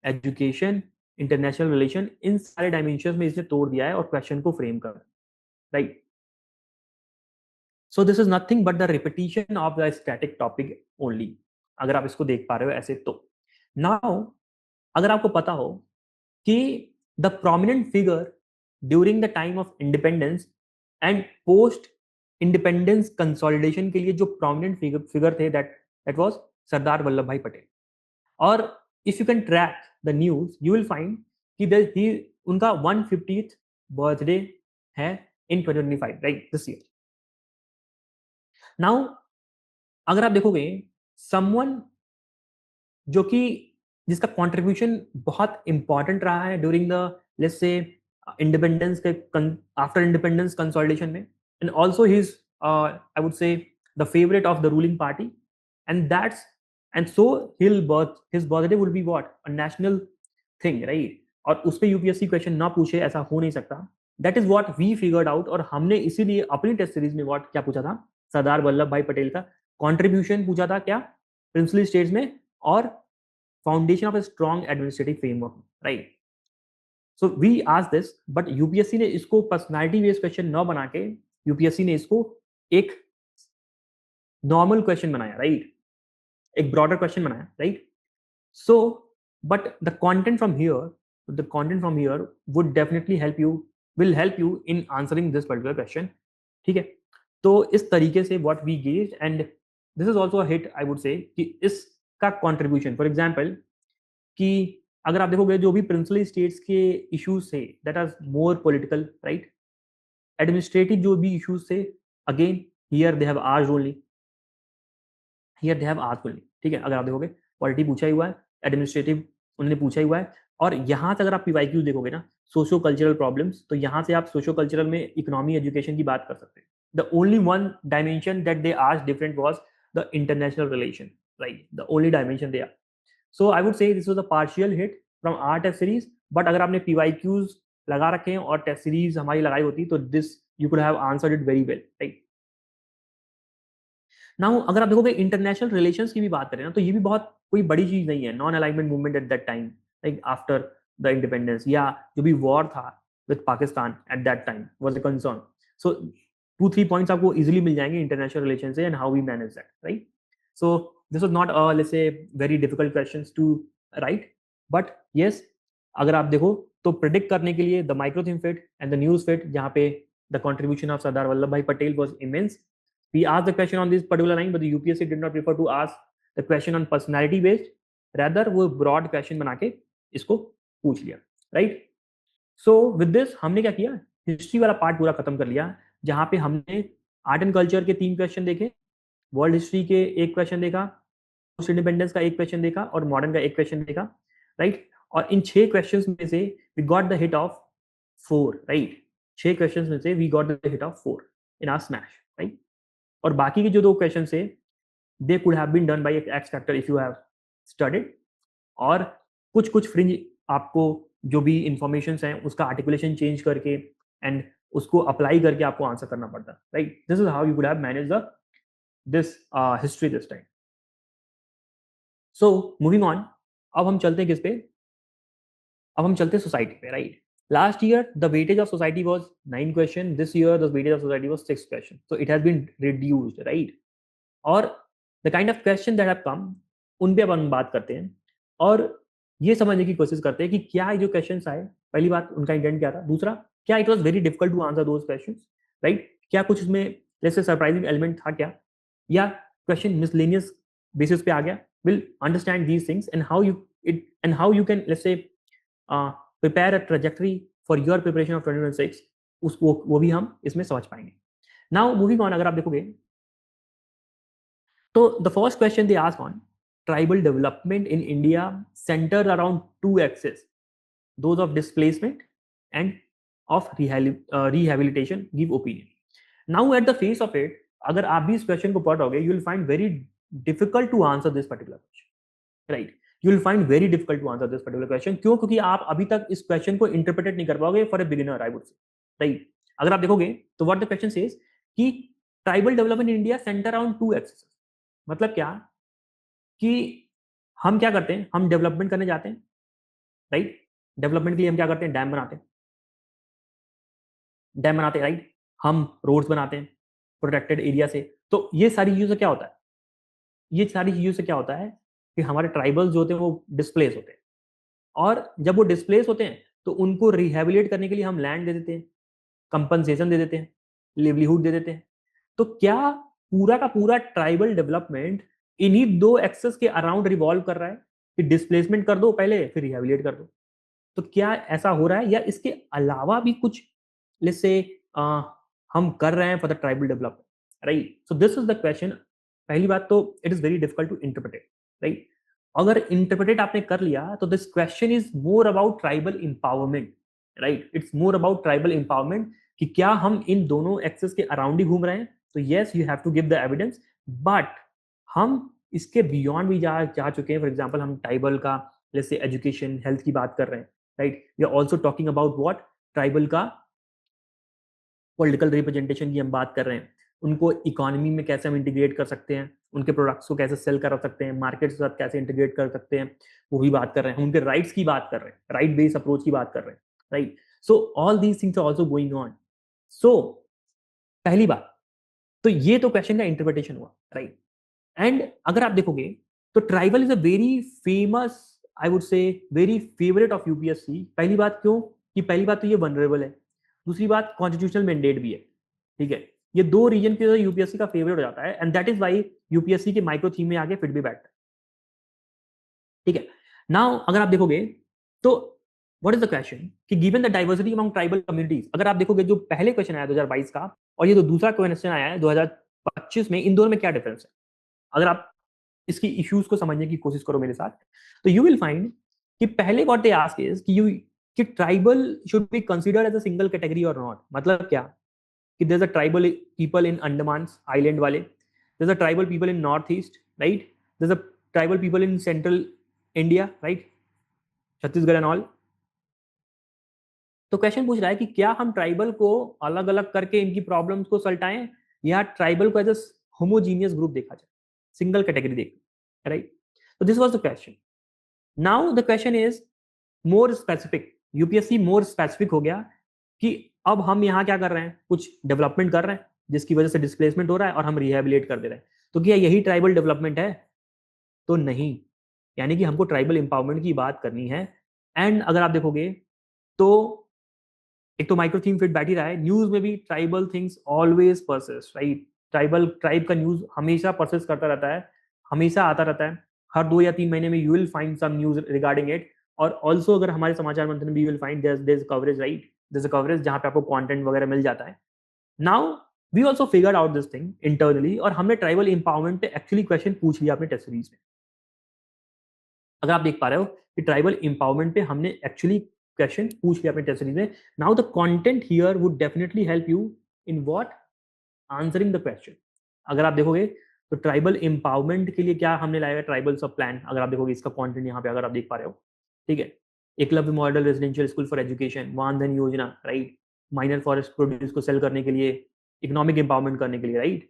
education, international relation, इन सारे डायमेंशंस में इसने तोड़ दिया है और क्वेश्चन को फ्रेम कर, right? So this is nothing but the repetition of the static topic only. अगर आप इसको देख पा रहे हो ऐसे तो. Now अगर आपको पता हो कि the prominent figure during the time of independence and post independence consolidation के लिए जो prominent figure थे that was सरदार वल्लभ भाई पटेल. और if you can track the news you will find कि उनका 150th birthday है in 2025, right, this year. Now अगर आप देखोगे समवन जो कि जिसका कंट्रीब्यूशन बहुत इंपॉर्टेंट रहा है during the let's say independence के आफ्टर इंडिपेंडेंस कंसोलिडेशन में, and also he is I would से the favourite of the ruling party, and so his birthday will be what a national thing, right? और उस पे UPSC question ना पूछे ऐसा हो नहीं सकता. That is what we figured out, और हमने इसीलिए अपनी टेस्ट सीरीज में व्हाट क्या पूछा था, सरदार वल्लभ भाई पटेल का कंट्रीब्यूशन पूछा था, क्या प्रिंसली स्टेट्स में, और foundation of a strong administrative framework, right. So we ask this, but UPSC ने इसको पर्सनालिटी बेस्ड क्वेश्चन न बना के यूपीएससी ने इसको एक नॉर्मल क्वेश्चन बनाया, राइट, एक ब्रॉडर क्वेश्चन बनाया, right. So, but the content from here would definitely will help you in answering this particular question. ठीक है, तो इस तरीके से what we gauged, and this is also a hit, I would say, कि इसका contribution, for example, कि अगर आप देखोगे जो भी प्रिंसली स्टेट्स के इश्यूज थे, that are more political, right, administrative जो भी इश्यूज थे, again here they have asked only, ठीक है। अगर आप देखोगे पॉलिटी पूछा ही हुआ है, एडमिनिस्ट्रेटिव उन्होंने पूछा ही हुआ है, और यहाँ से अगर आप पीवाईक्यूज देखोगे ना, सोशो कल्चरल प्रॉब्लम्स, तो यहाँ से आप सोशो कल्चरल में इकोनॉमी एजुकेशन की बात कर सकते हैं। The only one dimension that they asked different was the international relation, right, the only dimension they are. So I would say this was a partial hit from our test series, but अगर आपने PYQs लगा रखे हैं और test series हमारी लगाई होती तो this you could have answered it very well, right. Now अगर आप देखोगे इंटरनेशनल रिलेशंस की भी बात करें ना, तो ये भी बहुत कोई बड़ी चीज नहीं है। Non alignment movement at that time, like after the independence, या जो भी वॉर था with Pakistan at that time was a concern. So 2-3 points आपको इजीली मिल जाएंगे इंटरनेशनल रिलेशन से and how we manage that, right. So this was not let's say very difficult questions to write, but yes, अगर आप देखो तो predict करने के लिए the micro theme fit and the news fit, जहाँ पे the contribution of Sardar Vallabh भाई Patel was immense. We asked the question on this particular line, but the UPSC did not prefer to ask the question on personality based. Rather, वो broad question बना के इसको पूछ लिया, right? So with this हमने क्या किया, हिस्ट्री वाला पार्ट पूरा खत्म कर लिया, जहाँ पे हमने आर्ट एंड कल्चर के 3 क्वेश्चन देखे, वर्ल्ड हिस्ट्री के 1 क्वेश्चन देखा, पोस्ट इंडिपेंडेंस का 1 क्वेश्चन देखा, और मॉडर्न का 1 क्वेश्चन देखा, राइट। और इन 6 क्वेश्चंस में से we got the hit of 4, right. 6 questions में से we got the hit of 4 in our smash, right. और बाकी के जो 2 क्वेश्चन से they could have been done by X factor if you have studied, और कुछ फ्रिंज आपको जो भी इंफॉर्मेशन हैं उसका आर्टिकुलेशन चेंज करके एंड उसको अप्लाई करके आपको आंसर करना पड़ता है, right. This is how you could have manage the this history this time. So moving on, अब हम चलते हैं किस पे, अब हम चलते हैं सोसाइटी पे, right. Last year, the weightage of society was 9 questions. This year, the weightage of society was 6 questions. So it has been reduced, right? और the kind of question that have come, उन पे अब हम बात करते हैं और ये समझने की कोशिश करते हैं कि क्या जो क्वेश्चंस आए, पहली बात उनका इंटेंट क्या था, दूसरा क्या it was very difficult to answer those questions, right. क्या कुछ इसमें जैसे सरप्राइजिंग एलिमेंट था क्या, या क्वेश्चन मिसलेनियस बेसिस पे आ गया। Will understand these things and how you can let's से prepare a trajectory for your preparation of 2026, उसको वो भी हम इसमें समझ पाएंगे। Now moving on, अगर आप देखोगे तो the first question they ask on tribal development in India centered around 2 axes, those of displacement and of rehabilitation. Give opinion. Now at the face of it, अगर आप भी इस क्वेश्चन को पढ़ोगे you will find very difficult to answer this particular question, right? You will find very difficult to answer this particular question. क्यों? क्योंकि आप अभी तक इस क्वेश्चन को इंटरप्रेट नहीं कर पाओगे for a beginner, I would say, right. अगर आप देखोगे तो व्हाट द क्वेश्चन सेज कि tribal development in India centre around 2 axes. मतलब क्या कि हम क्या करते हैं, हम डेवलपमेंट करने जाते हैं, राइट। डेवलपमेंट के लिए हम क्या करते हैं, डैम बनाते हैं, राइट। हम रोड्स बनाते हैं प्रोटेक्टेड एरिया से। तो ये सारी चीजों से क्या होता है, कि हमारे ट्राइबल्स जो होते हैं वो डिस्प्लेस होते हैं, और जब वो डिस्प्लेस होते हैं तो उनको रिहेबिलिटेट करने के लिए हम लैंड दे देते हैं, कंपनसेशन दे देते हैं, लिवलीहुड दे देते हैं। तो क्या पूरा का पूरा ट्राइबल डेवलपमेंट इन्हीं 2 एक्सेस के अराउंड रिवॉल्व कर रहा है कि डिस्प्लेसमेंट कर दो पहले फिर रिहेबिलिटेट कर दो? तो क्या ऐसा हो रहा है, या इसके अलावा भी कुछ लेट्स से हम कर रहे हैं for the tribal development, right. So this is the question. पहली बात तो it is very difficult to interpret, right. अगर इंटरप्रेट आपने कर लिया तो this question is more about tribal empowerment, right. It's more about tribal empowerment कि क्या हम इन दोनों एक्सेस के अराउंड ही घूम रहे हैं। तो yes, you have to give the evidence, but हम इसके बियॉन्ड भी जा चुके हैं। फॉर एग्जाम्पल हम ट्राइबल का जैसे एजुकेशन हेल्थ की बात कर रहे हैं, right. We are also talking about what tribal का पॉलिटिकल रिप्रेजेंटेशन की हम बात कर रहे हैं, उनको इकोनॉमी में कैसे हम इंटीग्रेट कर सकते हैं, उनके प्रोडक्ट्स को कैसे सेल कर सकते हैं, मार्केट के साथ कैसे इंटीग्रेट कर सकते हैं, वो भी बात कर रहे हैं। उनके राइट्स की बात कर रहे हैं, राइट बेस्ड अप्रोच की बात कर रहे हैं, right. So all these things are also going on. So पहली बात तो ये तो क्वेश्चन का इंटरप्रिटेशन हुआ, राइट। एंड अगर आप देखोगे तो tribal is a very famous, I would से वेरी फेवरेट ऑफ यूपीएससी। पहली बात क्यों कि पहली बात तो ये वनरेबल है, दूसरी बात कॉन्स्टिट्यूशनल मैंडेट भी है, ठीक है। ये दो रीजन की वजह से यूपीएससी का फेवरेट हो जाता है, and that is why UPSC के माइक्रो थीम में आगे फिट भी बैठता है, ठीक है। नाउ अगर आप देखोगे तो व्हाट इज द क्वेश्चन कि given the diversity among tribal communities, अगर आप देखोगे जो पहले क्वेश्चन आया 2022 का और ये जो दूसरा क्वेश्चन आया है 2025 में, इन दोनों में क्या डिफरेंस है, अगर आप इसकी इश्यूज को समझने की कोशिश करो मेरे साथ, तो यू विल फाइंड कि पहले व्हाट दे आस्क इज कि tribal should be considered as a single category और नॉट। मतलब क्या कि there is a tribal people in Andaman island वाले, there is a tribal people in north east, right, there is a tribal people in central India, right, Chhattisgarh and all. तो question पूछ रहा है कि क्या हम ट्राइबल को अलग अलग करके इनकी प्रॉब्लम्स को सल्टाएं या ट्राइबल को एज अ होमोजीनियस ग्रुप देखा जाए, सिंगल कैटेगरी देखें, right. So this was the question. Now the question is more specific. UPSC more specific हो गया कि अब हम यहाँ क्या कर रहे हैं, कुछ डेवलपमेंट कर रहे हैं जिसकी वजह से डिस्प्लेसमेंट हो रहा है और हम रिहेबिलिट कर दे रहे हैं। तो क्या यही ट्राइबल डेवलपमेंट है? तो नहीं, यानी कि हमको ट्राइबल एम्पावरमेंट की बात करनी है। एंड अगर आप देखोगे तो एक तो माइक्रो थीम फिट बैठ ही रहा है, न्यूज में भी tribal things always persist, right. Tribe का न्यूज हमेशा परसिस्ट करता रहता है, हमेशा आता रहता है, हर 2 या 3 महीने में you will find some news regarding it. और ऑल्सो अगर हमारे समाचार मंथन में you will find there is coverage, right, there is coverage जहां पे आपको कंटेंट वगैरह मिल जाता है। Now we also figured out this thing internally, और हमने ट्राइबल एम्पावरमेंट पे एक्चुअली क्वेश्चन पूछ लिया अपने टेस्ट सीरीज में। अगर आप देख पा रहे हो कि ट्राइबल एम्पावरमेंट पे हमने एक्चुअली क्वेश्चन पूछ लिया अपने टेस्ट सीरीज में। Now the content here would definitely help you in what, answering the question. अगर आप देखोगे तो ट्राइबल एम्पावरमेंट के लिए क्या हमने लाया है, ट्राइबल सब प्लान। अगर आप देखोगे इसका कंटेंट यहाँ पे अगर आप देख पा रहे हो, ठीक है, Eklavya model residential school for education, one धन योजना, राइट, माइनर फॉरेस्ट प्रोड्यूस को सेल करने के लिए, इकोनॉमिक एम्पावरमेंट करने के लिए, right.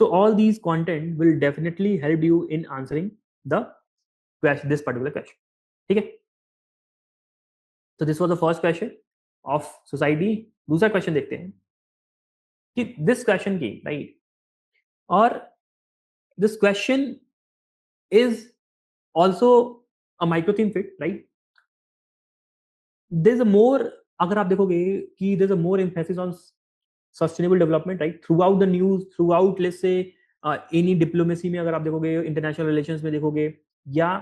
So all these content will definitely help you in answering the question, this particular question, ठीक है। तो this was the first question of society. दूसरा क्वेश्चन देखते हैं कि दिस क्वेश्चन की, राइट, और this question is also a micro theme fit, right. There is a more, अगर आप देखोगे कि there is a more emphasis on sustainable development, right, throughout the news, throughout let's say any diplomacy में, अगर आप देखोगे international relations में देखोगे, या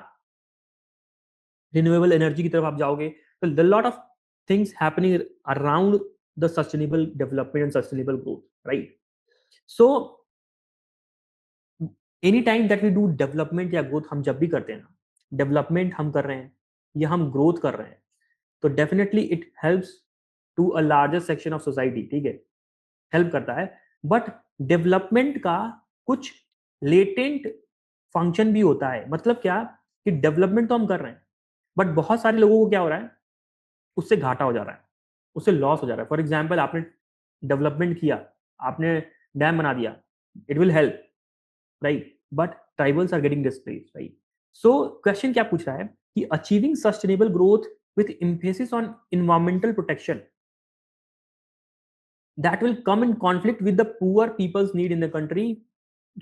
रिन्यूएबल एनर्जी की तरफ आप जाओगे, तो the lot of things happening around the sustainable development and sustainable growth, right. So any time that we do development या ग्रोथ, हम जब भी करते हैं ना, डेवलपमेंट हम कर रहे हैं या हम ग्रोथ कर रहे हैं, तो definitely it helps to a larger section of society, ठीक है, हेल्प करता है। बट डेवलपमेंट का कुछ लेटेंट फंक्शन भी होता है। मतलब क्या कि डेवलपमेंट तो हम कर रहे हैं, बट बहुत सारे लोगों को क्या हो रहा है, उससे घाटा हो जा रहा है, उससे लॉस हो जा रहा है। फॉर एग्जाम्पल, आपने डेवलपमेंट किया, आपने डैम बना दिया, it will help, right, but tribals are getting displaced, right. So question क्या पूछ रहा है कि achieving sustainable growth with emphasis on environmental protection that will come in conflict with the poor people's need in the country,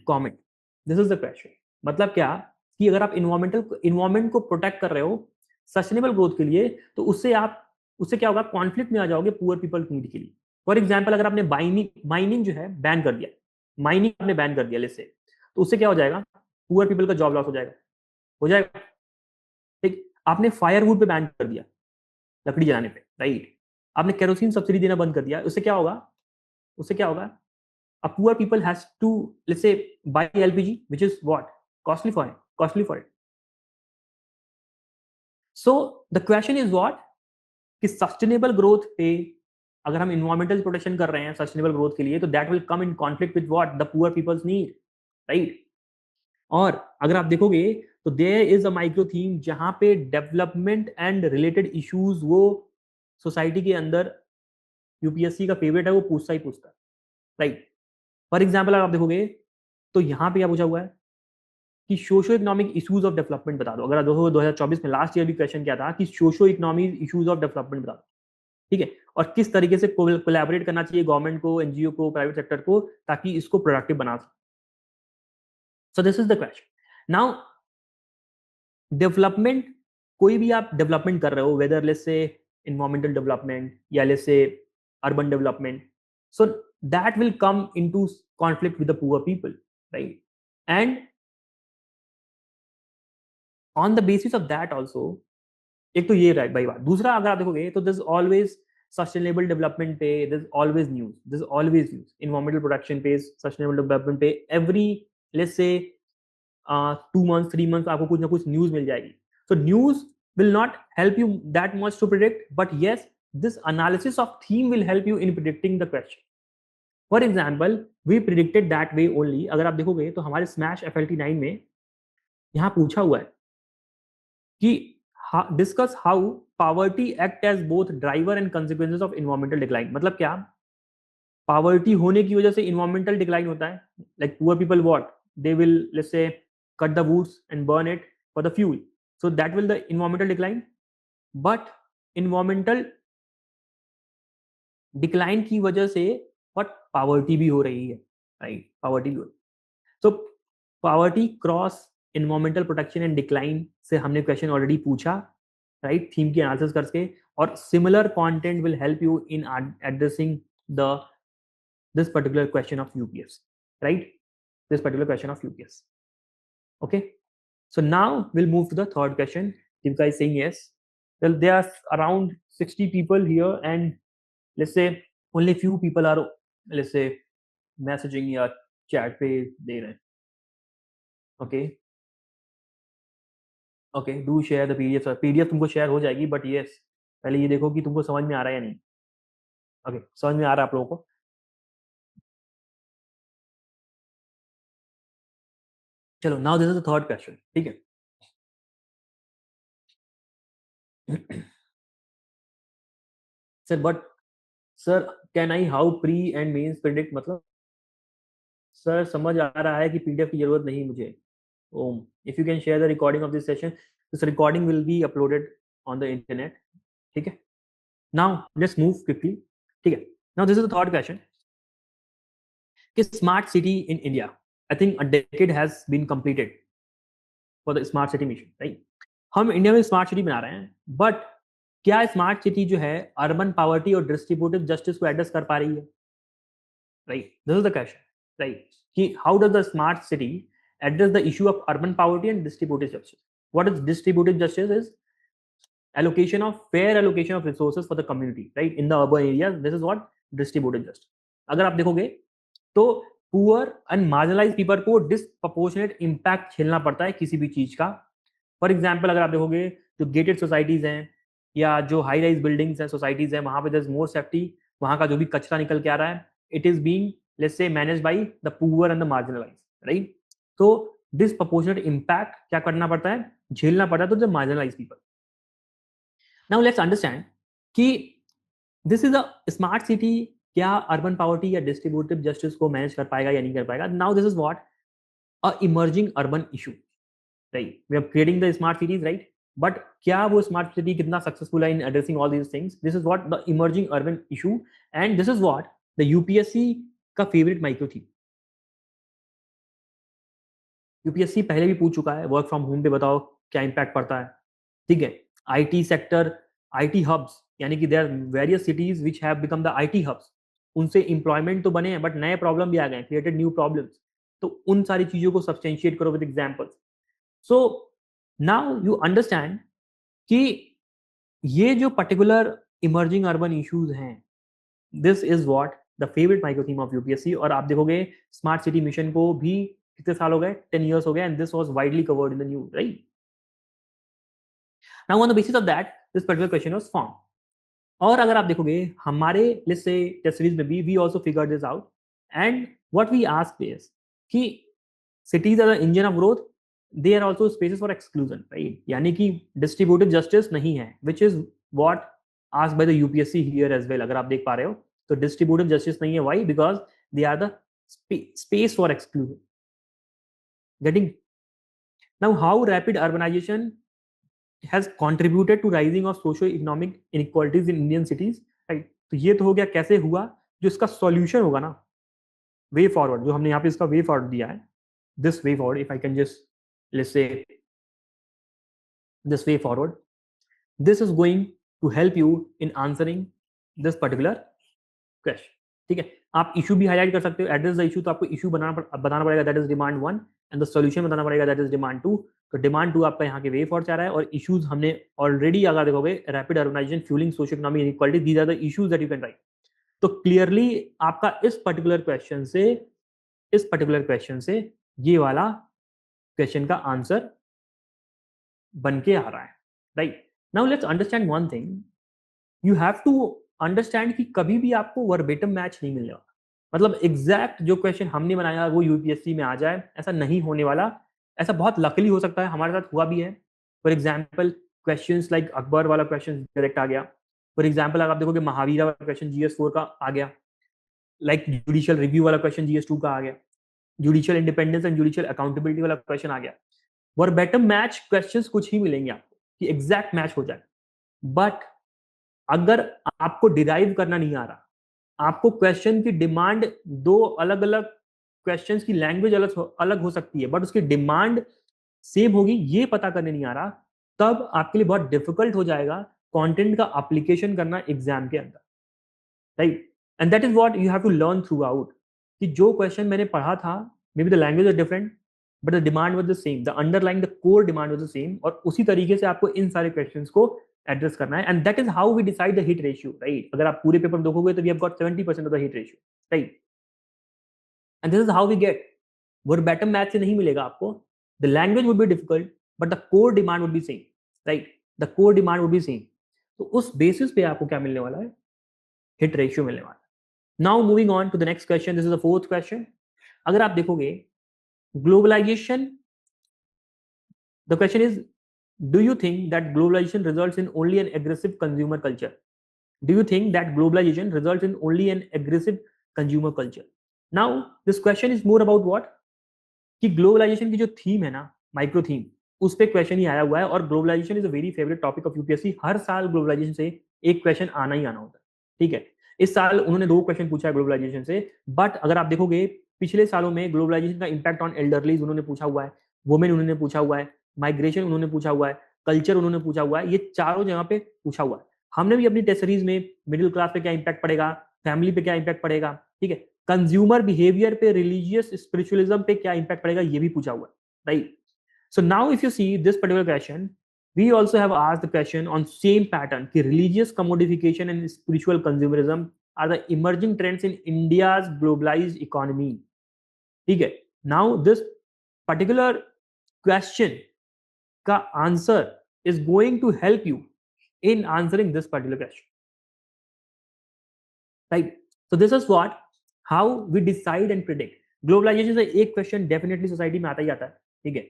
comment, this is the question। मतलब क्या कि अगर आप इन्वायरमेंट को प्रोटेक्ट कर रहे हो सस्टेनेबल ग्रोथ के लिए, तो उससे क्या होगा, कॉन्फ्लिक्ट में आ जाओगे पुअर पीपल नीड के लिए। फॉर एग्जाम्पल, अगर आपने माइनिंग जो है बैन कर दिया, माइनिंग आपने बैन कर दिया लेट्स से, तो उससे क्या हो जाएगा, पुअर पीपल का जॉब लॉस हो जाएगा, ठीक। आपने फायरवुड पे बैन कर दिया, लकड़ी जलाने पे, राइट, आपने केरोसिन सब्सिडी देना बंद कर दिया, उससे क्या होगा, a poor people has to, let's say, buy LPG, which is what, costly for it। So the question is what, कि सस्टेनेबल ग्रोथ पे अगर हम इन्वायरमेंटल प्रोटेक्शन कर रहे हैं सस्टेनेबल ग्रोथ के लिए, तो that will come in conflict with what, the poor people's need, right. और अगर आप देखोगे तो there is a micro theme जहां पे डेवलपमेंट एंड रिलेटेड इश्यूज वो सोसाइटी के अंदर यूपीएससी का फेवरेट है वो पूछता ही पूछता है, राइट। फॉर एग्जाम्पल अगर आप देखोगे तो यहाँ पे क्या पूछा हुआ है कि socio economic issues of development बता दो। अगर आप देखो 2024 में लास्ट ईयर भी क्वेश्चन क्या था कि socio economic issues of development बता दो, ठीक है, और किस तरीके से कोलैबोरेट करना चाहिए गवर्नमेंट को, एनजीओ को, प्राइवेट सेक्टर को, ताकि इसको प्रोडक्टिव बना सके। So this is the question. Now development, कोई भी आप डेवलपमेंट कर रहे हो, whether let's say environmental development या let's say urban development, so that will come into conflict with the poor people, right? And on the basis of that also, एक तो ये भाई बात। दूसरा अगर आप देखोगे तो दिस ऑलवेज सस्टेनेबल डेवलपमेंट पे this always news, this always news, environmental protection पे, सस्टेनेबल डेवलपमेंट पे every let's say 2 months 3 months आपको कुछ ना कुछ न्यूज मिल जाएगी। So news will not help you that much to predict, but yes, this analysis of theme will help you in predicting the question. For example, we predicted that way only। अगर आप देखोगे तो हमारे smash FLT9 में यहाँ पूछा हुआ है कि discuss how poverty act as both driver and consequences of environmental decline. मतलब क्या, पॉवर्टी होने की वजह से इन्वायरमेंटल डिक्लाइन होता है, like poor people what they will let's say cut the woods and burn it for the fuel, so that will the environmental decline, but environmental decline की वजह से what poverty भी हो रही है, right? poverty भी हो रही है। so poverty cross environmental protection and decline से हमने question already पूछा, right? theme की analysis करके, और similar content will help you in addressing this particular question of UPS, right? this particular question of UPS, okay? So now we'll move to the third question. Divka is saying yes. Well, there are around 60 people here, and let's say only few people are, let's say, messaging या chat पे दे रहे हैं. Okay. Okay. Do share the PDF. PDF तुमको share हो जाएगी, but yes, पहले ये देखो कि तुमको समझ में आ रहा है या नहीं. Okay. समझ में आ रहा है आप लोगों को? चलो, now this is the third question. ठीक है. Sir, but sir, can I how pre and mains predict? मतलब सर समझ आ रहा है कि पीडीएफ की जरूरत नहीं मुझे. Om, if you can share the recording of this session, this recording will be uploaded on the internet. ठीक है. Now let's move quickly. ठीक है. Now this is the third question कि smart city in India, I think a decade has been completed for the smart city mission, right? हम India में smart city बना रहे हैं, बट क्या smart city जो है अर्बन पॉवर्टी और डिस्ट्रीब्यूटिव जस्टिस को एड्रेस कर पा रही है? Right, this is the question, right? कि how does the smart city address the issue of urban poverty and distributive justice. What is distributive justice? Is fair allocation of resources for the community, right? In the urban areas, this is what distributive justice. अगर आप देखोगे तो poor and marginalise people को disproportionate impact झेलना पड़ता है किसी भी चीज का. फॉर एग्जाम्पल अगर आप देखोगे जो गेटेड सोसाइटीज हैं या जो हाई राइज बिल्डिंग्स हैं, सोसाइटीज हैं, वहां पे देयर इज मोर सेफ्टी. वहां का जो भी कचरा निकल के आ रहा है, it is being let's say managed by the poor and the marginalize, right? तो डिसप्रपोर्शनेट इम्पैक्ट क्या करना पड़ता है, झेलना पड़ता है तो the marginalize people. Now let's understand कि this is a smart city क्या अर्बन पॉवर्टी या डिस्ट्रीब्यूटिव जस्टिस को मैनेज कर पाएगा या नहीं कर पाएगा. Now this is what a emerging urban issue, right? We are creating the smart cities, right? But क्या वो स्मार्ट सिटी कितना सक्सेसफुल है in addressing all these things? This is what the emerging urban issue, and this is what the UPSC का favourite micro theme. UPSC पहले भी पूछ चुका है वर्क फ्रॉम होम पे बताओ क्या इंपैक्ट पड़ता है. ठीक है. आईटी सेक्टर, आईटी हब्स, यानी कि there various cities which have become the IT hubs, उनसे एम्प्लॉयमेंट तो बने हैं बट नए प्रॉब्लम भी आ गए, क्रिएटेड न्यू प्रॉब्लम्स. तो उन सारी चीजों को सब्सटेंशिएट करो with examples. So now you understand कि ये जो पर्टिकुलर इमर्जिंग अर्बन इश्यूज हैं, this is what the favourite micro theme of UPSC. और आप देखोगे स्मार्ट सिटी मिशन को भी कितने साल हो गए, 10 years हो गए, and this was widely covered in the news, right? Now on the basis of that, this particular question was formed. और अगर आप देखोगे हमारे लिस्ट से टेस्ट सीरीज में भी we also figured this out, and what we asked is कि cities are the engine of growth, they are also spaces for exclusion, right? यानी कि distributive justice नहीं है, which is what asked by the UPSC here as well. अगर आप देख पा रहे हो तो डिस्ट्रीब्यूटिव जस्टिस नहीं है. Why? Because they are the space for exclusion. Getting? Now how rapid urbanisation has contributed to rising of socio-economic inequalities in Indian cities, right? तो ये तो हो गया कैसे हुआ. जो इसका सॉल्यूशन होगा ना, वे फॉरवर्ड, जो हमने यहाँ पे इसका वे फॉरवर्ड दिया है, this way forward, if I can just let's say this way forward, this is going to help you in answering this particular question. ठीक है, आप इशू भी हाईलाइट कर सकते हो. एड्रेस द इशू, तो आपको इशू बताना पड़ेगा, that is demand 1, and the solution बताना पड़ेगा, दैट इज डिमांड 2. तो डिमांड 2 आपका यहाँ के वे फॉर आ रहा है, और इश्यूज हमने ऑलरेडी, अगर देखोगे, rapid urbanisation, fuelling socio economic inequality, these are the issues that you can write. तो क्लियरली आपका इस पर्टिकुलर क्वेश्चन से ये वाला क्वेश्चन का आंसर बन के आ रहा है, right. Now let's understand one thing. You have to understand कि कभी भी आपको वर्बेटम मैच नहीं मिलने वाला. मतलब एग्जैक्ट जो क्वेश्चन हमने बनाया वो यूपीएससी में आ जाए, ऐसा नहीं होने वाला. ऐसा बहुत लकीली हो सकता है, हमारे साथ हुआ भी है. For example questions like Akbar वाला क्वेश्चन डायरेक्ट आ गया. फॉर एग्जाम्पल अगर आप देखोगे महावीरा वाला क्वेश्चन GS4 का आ गया. लाइक जुडिशियल रिव्यू वाला क्वेश्चन GS2 का आ गया. Judicial independence and judicial accountability वाला क्वेश्चन आ गया. वर्बेटम मैच क्वेश्चंस कुछ ही मिलेंगे आपको कि एग्जैक्ट मैच हो जाए. बट अगर आपको डिराइव करना नहीं आ रहा, आपको क्वेश्चन की डिमांड, दो अलग अलग क्वेश्चंस की लैंग्वेज अलग हो सकती है, बट उसकी डिमांड सेम होगी, ये पता करने नहीं आ रहा, तब आपके लिए बहुत डिफिकल्ट हो जाएगा कंटेंट का एप्लीकेशन करना एग्जाम के अंदर, right. And that is what you have to learn throughout, कि जो क्वेश्चन मैंने पढ़ा था, maybe the language are different but the demand was the same, the underlying the core demand was the same, और उसी तरीके से आपको इन सारे क्वेश्चंस को एड्रेस करना है. And that is how we decide the hit ratio, right. अगर आप पूरे पेपर देखोगे तो we have got 70% of the hit ratio, right. And this is how we get. Verbatim match से नहीं मिलेगा आपको. The language would be difficult but the core demand would be same, right. The core demand would be same. तो उस basis पे आपको क्या मिलने वाला है? हिट रेशियो मिलने वाला है. Now moving on to the next question, this is the fourth question. अगर आप देखोगे globalisation, the question is, do you think that globalization results in only an aggressive consumer culture? Do you think that globalization results in only an aggressive consumer culture? Now this question is more about what, कि globalisation की जो theme है ना, micro theme, उस पे question ही आया हुआ है. और globalisation is a very favourite topic of UPSC. हर साल ग्लोबलाइजेशन से एक क्वेश्चन आना ही आना होता है, ठीक है. इस साल उन्होंने 2 क्वेश्चन पूछा है ग्लोबलाइजेशन से, बट अगर आप देखोगे पिछले सालों में ग्लोबलाइजेशन का इंपैक्ट ऑन एल्डरलीज उन्होंने पूछा हुआ है, वुमेन उन्होंने पूछा हुआ है, माइग्रेशन उन्होंने पूछा हुआ है, कल्चर उन्होंने पूछा हुआ है. ये चारों जगह पे पूछा हुआ है. हमने भी अपनी टेस्ट सीरीज में मिडिल क्लास पे क्या इंपैक्ट पड़ेगा, फैमिली पे क्या इंपैक्ट पड़ेगा, ठीक है, कंज्यूमर बिहेवियर पे, रिलीजियस स्पिरिचुअलिज्म पे क्या इंपैक्ट पड़ेगा, ये भी पूछा हुआ है, right. So now if you see this particular question, we also have asked the question on same pattern कि religious commodification and spiritual consumerism are the emerging trends in India's globalized economy. ठीक है. Now this particular question का answer is going to help you in answering this particular question, right? So this is what how we decide and predict. Globalisation से एक question definitely society में आता ही आता है, ठीक है,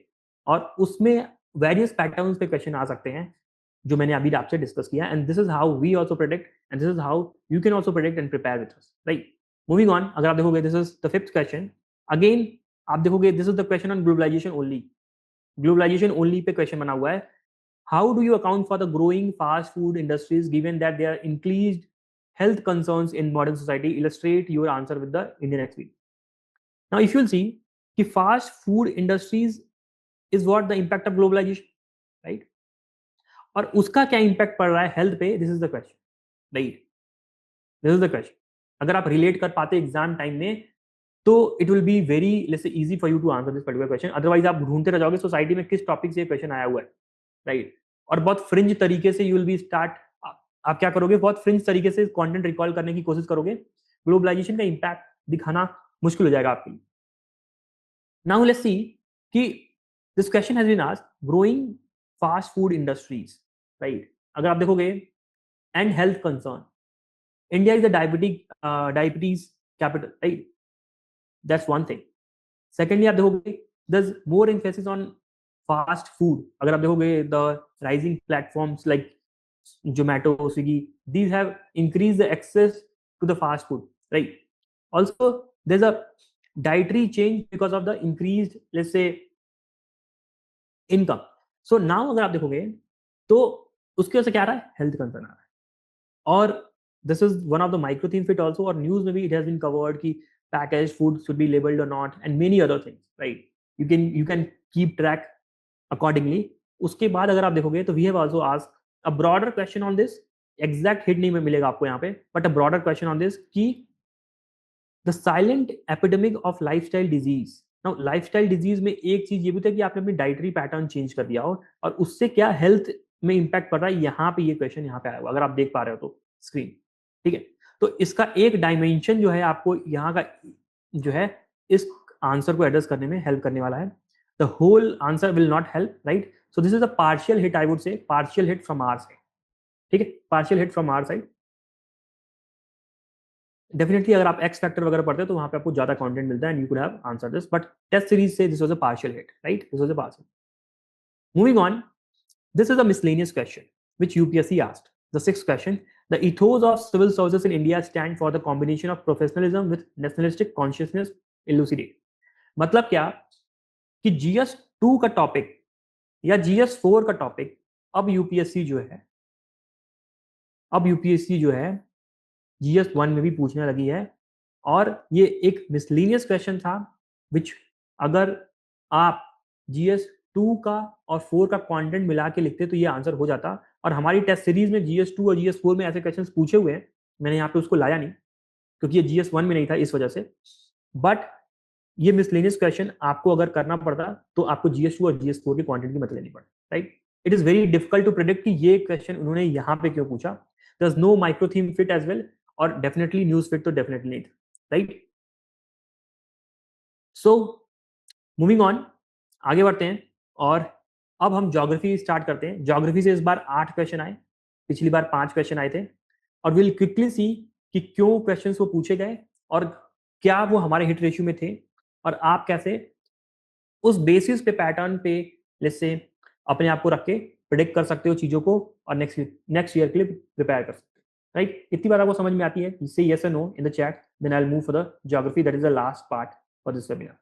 और उसमें वेरियस पैटर्न्स पे क्वेश्चन आ सकते हैं जो मैंने अभी आपसे डिस्कस किया. And this is how we also predict and this is how you can also predict and prepare with us, right. Moving on, अगर आप देखोगे this is the fifth question. Again आप देखोगे this is the question on globalisation only. Globalisation only पे question बना हुआ है. How do you account for the growing fast food industries given that they are increased health concerns in modern society? Illustrate your answer with the Indian experience. Now if you'll see कि fast food industries is what the impact of globalization, right? और उसका क्या impact पड़ रहा है health पे? This is the question, right? This is the question. अगर आप relate कर पाते एग्जाम टाइम में तो it will be very, let's say, easy for you to answer this particular question. Otherwise आप ढूंढते रह जाओगे सोसाइटी में किस टॉपिक से क्वेश्चन आया हुआ है, राइट. और बहुत फ्रिंज तरीके से you will be start, आप क्या करोगे, बहुत फ्रिंज तरीके से कंटेंट रिकॉल करने की कोशिश करोगे, ग्लोबलाइजेशन का इंपैक्ट दिखाना मुश्किल हो जाएगा आपके लिए. नाउ लेट्स सी कि this question has been asked, growing fast food industries, right. अगर आप देखोगे and health concern, India is the diabetes capital, right. That's one thing. Secondly आप देखोगे there is more emphasis on fast food. अगर आप देखोगे the rising platforms like Zomato, Swiggy, these have increased the access to the fast food, right? Also there's a dietary change because of the increased, let's say, income. So now अगर आप देखोगे तो उसकी वजह से क्या आ रहा है, हेल्थ कंसर्न आ रहा है. और this is one of the micro theme fit also, और न्यूज में भी it has been covered कि packaged food should be labeled or not and many other things, right? You can keep track accordingly. उसके बाद अगर आप देखोगे तो we have also asked a broader question on this. exact hit नहीं मिलेगा आपको यहाँ पे, but a broader question on this कि the silent epidemic of lifestyle disease. Now lifestyle disease में एक चीज ये भी था कि आपने अपनी डाइटरी पैटर्न चेंज कर दिया हो और उससे क्या हेल्थ में इंपैक्ट पड़ रहा है, यहाँ पे ये क्वेश्चन यहाँ पे आया हुआ, अगर आप देख पा रहे हो तो स्क्रीन, ठीक है? तो इसका एक डायमेंशन जो है आपको यहाँ का जो है इस आंसर को एड्रेस करने में हेल्प करने वाला है. The whole answer will not help, right? So this is a partial hit, I would say partial hit from our side, ठीक है? Partial hit from our side. Definitely अगर आप एक्स फैक्टर वगैरह पढ़ते हैं तो वहां पे आपको ज्यादा कंटेंट मिलता है and you could have answer this, but test series से this was a partial hit, right? This was a partial. Moving on, this is a miscellaneous question which UPSC asked. The sixth question: the ethos of civil services in India stand for the combination of professionalism with nationalistic consciousness. Elucidate. मतलब क्या कि GS2 का topic या GS4 का topic अब UPSC जो है GS1 में भी पूछने लगी है, और ये एक मिसलीनियस क्वेश्चन था विच अगर आप GS2 का और 4 का कंटेंट मिला के लिखते तो ये आंसर हो जाता. और हमारी टेस्ट सीरीज में GS2 और GS4 में ऐसे क्वेश्चंस पूछे हुए हैं, मैंने यहाँ पे उसको लाया नहीं क्योंकि ये GS1 में नहीं था इस वजह से. बट ये मिसलेनियस क्वेश्चन आपको अगर करना पड़ता तो आपको GS2 और GS4 के कंटेंट की मत लेनी पड़ती, राइट? It is very difficult to predict कि ये क्वेश्चन उन्होंने यहाँ पे क्यों पूछा. There is no micro theme fit as well, और डेफिनेटली न्यूज फिट तो डेफिनेटली नहीं था, राइट? सो मूविंग ऑन, आगे बढ़ते हैं और अब हम ज्योग्राफी स्टार्ट करते हैं. ज्योग्राफी से इस बार 8 क्वेश्चन आए, पिछली बार 5 क्वेश्चन आए थे, और विल क्विकली सी कि क्यों क्वेश्चंस वो पूछे गए और क्या वो हमारे हिट रेशियो में थे, और आप कैसे उस बेसिस पे पैटर्न पे लेट्स से अपने आप को रख के प्रेडिक्ट कर सकते हो चीजों को और नेक्स्ट ईयर के लिए प्रिपेयर कर सकते हो, राइट? कितनी बार आपको समझ में आती है? से यस और no in the chat, then I will move for the geography, that is the last part for this webinar.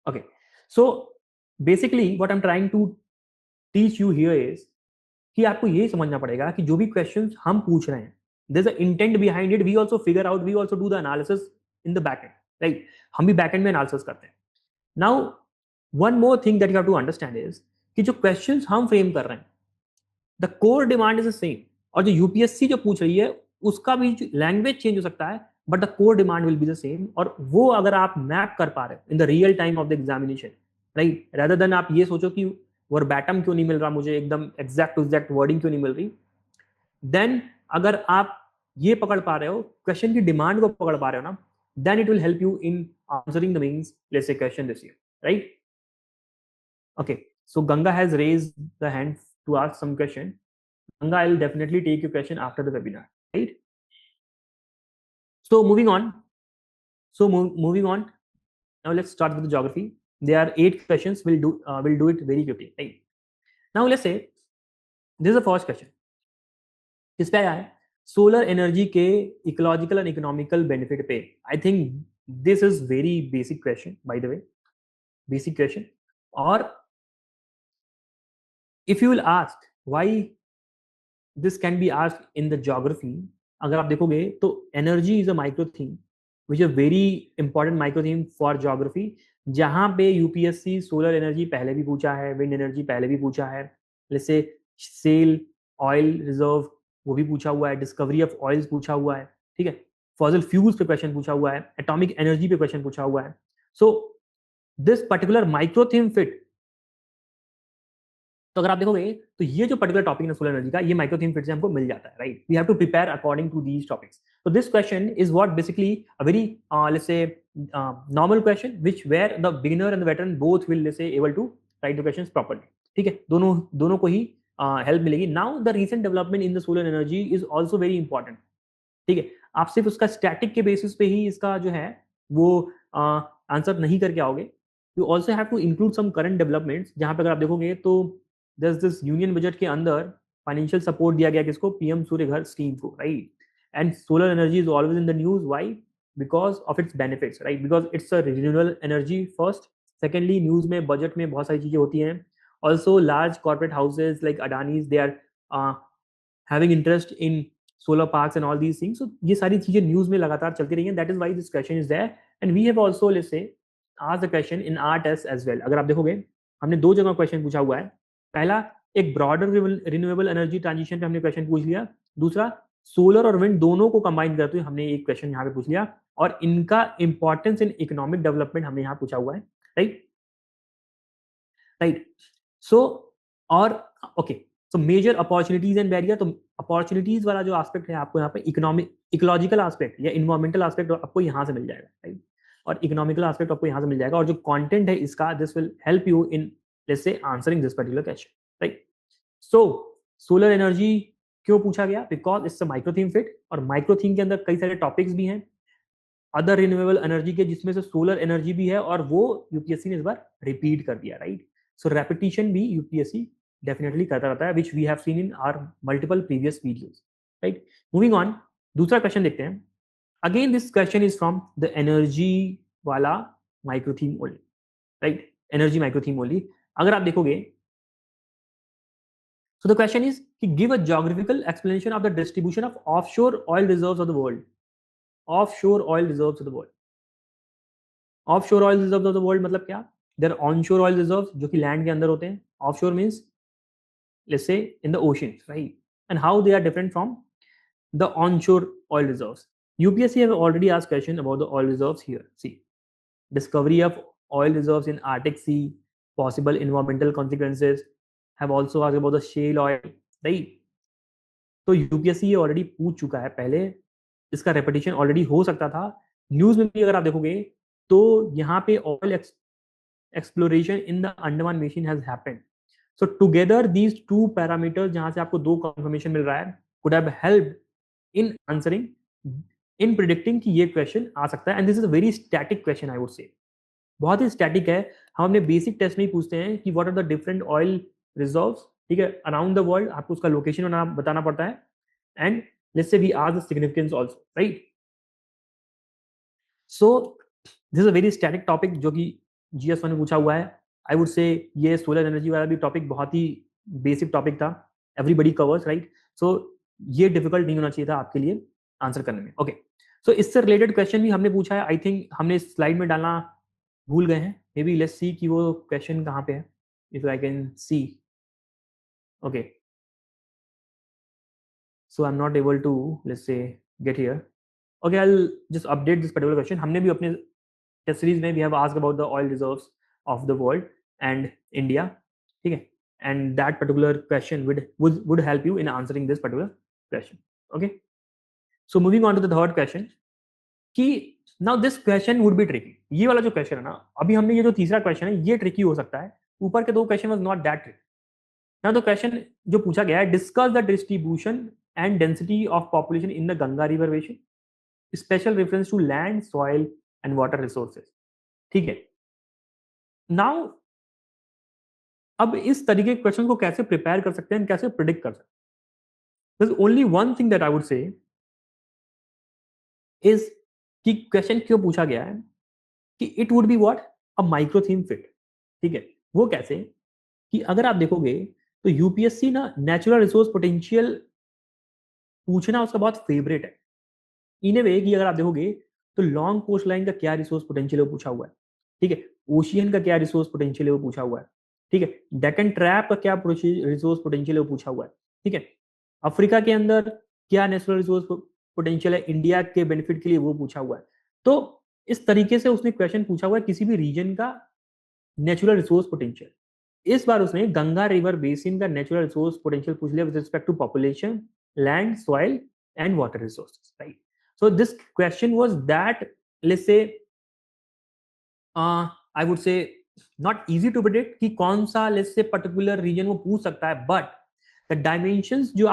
Okay, so basically what I'm trying to teach you here is कि आपको ये समझना पड़ेगा कि जो भी questions हम पूछ रहे हैं, there's an intent behind it. We also figure out, we also do the analysis in the back end, right? हम भी back end में analysis करते हैं. Now, one more thing that you have to understand is कि जो questions हम frame कर रहे हैं, the core demand is the same. और जो यूपीएससी जो पूछ रही है उसका भी लैंग्वेज चेंज हो सकता है, but the core demand will be the same. और वो अगर आप मैप कर पा रहे हो इन the real time of the examination, right, rather than आप ये सोचो कि वर्बैटम क्यों नहीं मिल रहा मुझे, एकदम एग्जैक्ट वर्डिंग क्यों नहीं मिल रही, देन अगर आप ये पकड़ पा रहे हो, क्वेश्चन की डिमांड को पकड़ पा रहे हो ना, then it will help you in answering the means let's say question this year, right? Okay, so Ganga has raised the hand to ask some question. Ganga, I will definitely take your question after the webinar, right? So moving on. Now let's start with the geography. There are 8 questions. We'll do it very quickly, right? Now let's say this is the first question. किस पे आया है? Solar energy के ecological and economical benefit पे. I think this is very basic question, by the way, basic question. और if you will ask why this can be asked in the geography, अगर आप देखोगे तो energy is a micro theme which is a very important micro theme for geography, जहां पे UPSC solar energy पहले भी पूछा है, विंड एनर्जी पहले भी पूछा है, जैसे सेल ऑयल रिजर्व वो भी पूछा हुआ है, डिस्कवरी ऑफ ऑयल्स पूछा हुआ है, ठीक है, फॉसिल फ्यूल्स पे क्वेश्चन पूछा हुआ है, एटॉमिक एनर्जी पे क्वेश्चन पूछा हुआ है. So this particular micro theme fit, तो अगर आप देखोगे तो ये जो पर्टिकुलर टॉपिक है सोलर एनर्जी का, ये माइक्रो थीम फिट से हमको मिल जाता है, right? We have to prepare according to these topics. So this question is what basically a very let's say normal question which where the beginner and the veteran both will let's say able to write the questions properly. ठीक है, दोनों को ही help मिलेगी. Now the recent development in the solar energy is also very important. ठीक है, आप सिर्फ उसका स्टैटिक के बेसिस पे ही इसका जो है वो आंसर नहीं करके आओगे. You also have to include some current developments, जहां पे अगर आप देखोगे तो there's this यूनियन बजट के अंदर फाइनेंशियल सपोर्ट दिया गया किसको, पीएम सूर्य घर स्कीम को, right. And solar energy is always in the news, why, because of its benefits, right, because it's a renewable energy first. Secondly, news में budget में बहुत सारी चीजें होती हैं. Also large corporate houses like Adanis, they are having interest in solar parks and all these things. So ये सारी चीजें न्यूज में लगातार चलती रही हैं. That is why this question is there. And we have also, let's say, asked the question in our test as well. अगर आप देखोगे, हमने दो जगह क्वेश्चन पूछा हुआ है. पहला, एक ब्रॉडर रिन्यूएबल एनर्जी ट्रांजिशन पे हमने क्वेश्चन पूछ लिया. दूसरा, सोलर और विंड दोनों को कंबाइन करते हुए हमने एक क्वेश्चन यहाँ पे पूछ लिया, और इनका इंपॉर्टेंस इन इकोनॉमिक डेवलपमेंट हमने यहाँ पूछा हुआ है, राइट. राइट. सो और okay, so major opportunities and barrier. तो अपॉर्चुनिटीज वाला जो एस्पेक्ट है आपको यहाँ पे इकोनॉमिक इकोलॉजिकल एस्पेक्ट या इन्वायरमेंटल एस्पेक्ट आपको यहाँ से मिल जाएगा, राइट. और इकोनॉमिकल एस्पेक्ट आपको यहाँ से मिल जाएगा, और जो कंटेंट है इसका, this will help you in, let's say, answering this particular question, right. So solar energy क्यों पूछा गया, because it's a micro theme fit, और माइक्रो थीम के अंदर कई सारे टॉपिक्स भी हैं अदर रिन्यूएबल एनर्जी के, जिसमें से सोलर एनर्जी भी है, और वो यूपीएससी ने इस बार रिपीट कर दिया, राइट. सो रेपिटेशन भी यूपीएससी डेफिनेटली करता रहता है, which we have seen in our multiple previous videos, right. Moving on, दूसरा क्वेश्चन देखते हैं. Again this question is from the energy वाला micro theme only, right. Energy micro theme only. अगर आप देखोगे, so the question is कि give a geographical explanation of the distribution of offshore oil reserves of the world. Offshore oil reserves of the world. Offshore oil reserves of the world मतलब क्या? There are onshore oil reserves जो कि land के अंदर होते हैं. Offshore means, let's say, in the oceans, right? And how they are different from the onshore oil reserves. UPSC have already asked question about the oil reserves here. See, discovery of oil reserves in Arctic Sea, possible environmental consequences. Have also asked about the shale oil, right? तो UPSC ये already पूछ चुका है पहले, इसका repetition already हो सकता था. न्यूज में भी अगर आप देखोगे तो यहाँ पे oil exploration in the Andaman basin has happened. So together these two parameters, जहां से आपको दो कंफर्मेशन मिल रहा है, could have helped in answering, in predicting कि ये क्वेश्चन आ सकता है. And this is a very static question, I would से. बहुत ही स्टैटिक है. हम अपने बेसिक टेस्ट में ही पूछते हैं कि what are the different oil reserves, ठीक है, अराउंड द वर्ल्ड. आपको उसका लोकेशन बताना पड़ता है. And let's say we ask the significance also, right. So this is a very static topic जो कि जीएस में पूछा हुआ है. आई वुड से ये सोलर एनर्जी वाला भी टॉपिक बहुत ही बेसिक टॉपिक था, एवरीबडी कवर्स, राइट. सो ये डिफिकल्ट नहीं होना चाहिए था आपके लिए आंसर करने में. ओके, सो इससे रिलेटेड क्वेश्चन भी हमने पूछा है. आई थिंक हमने स्लाइड में डालना भूल गए हैं. मे बी लेट्स सी कि वो क्वेश्चन कहाँ पे है, if I can see. Okay, so I'm not able to, let's say, get here. Okay, I'll just update this particular question. हमने भी अपने टेस्ट सीरीज में we have asked about the oil reserves of the world and India, ठीक है, and that particular question would help you in answering this particular question. Okay, so moving on to the third question कि now this question would be tricky. ये वाला जो question है ना, अभी हमने ये जो तीसरा क्वेश्चन है ये ट्रिकी हो सकता है. ऊपर के दो question was not that tricky. Now the question जो पूछा गया है, discuss the distribution and density of population in the Ganga river basin, special reference to land, soil and water resources. ठीक है. Now अब इस तरीके के क्वेश्चन को कैसे प्रिपेयर कर सकते हैं, कैसे प्रिडिक्ट कर सकते हैं? There's only one thing that I would say is कि क्वेश्चन क्यों पूछा गया है कि it would be what a micro theme fit. ठीक है, वो कैसे कि अगर आप देखोगे तो यूपीएससी ना नेचुरल रिसोर्स पोटेंशियल पूछना उसका बहुत फेवरेट है. इन ए वे कि अगर आप देखोगे तो लॉन्ग कोस्ट लाइन का क्या रिसोर्स पोटेंशियल है वो पूछा हुआ है, ठीक है. ओशियन का क्या रिसोर्स पोटेंशियल है वो पूछा हुआ है, ठीक है. डेक्कन ट्रैप का क्या रिसोर्स पोटेंशियल है वो पूछा हुआ है, ठीक है. अफ्रीका के अंदर क्या नेचुरल रिसोर्स पोटेंशियल है इंडिया के बेनिफिट के लिए वो पूछा हुआ है. तो इस तरीके से उसने क्वेश्चन पूछा हुआ है किसी भी रीजन का नेचुरल रिसोर्स पोटेंशियल. इस बार उसने गंगा रिवर बेसिन का नेचुरल रिसोर्स पोटेंशियल पूछ लिया with respect to population, land, soil and water resources, right? So this question was that, let's say, I would say not easy to predict कि कौन सा let's say particular region वो पूछ सकता है, but the dimensions जो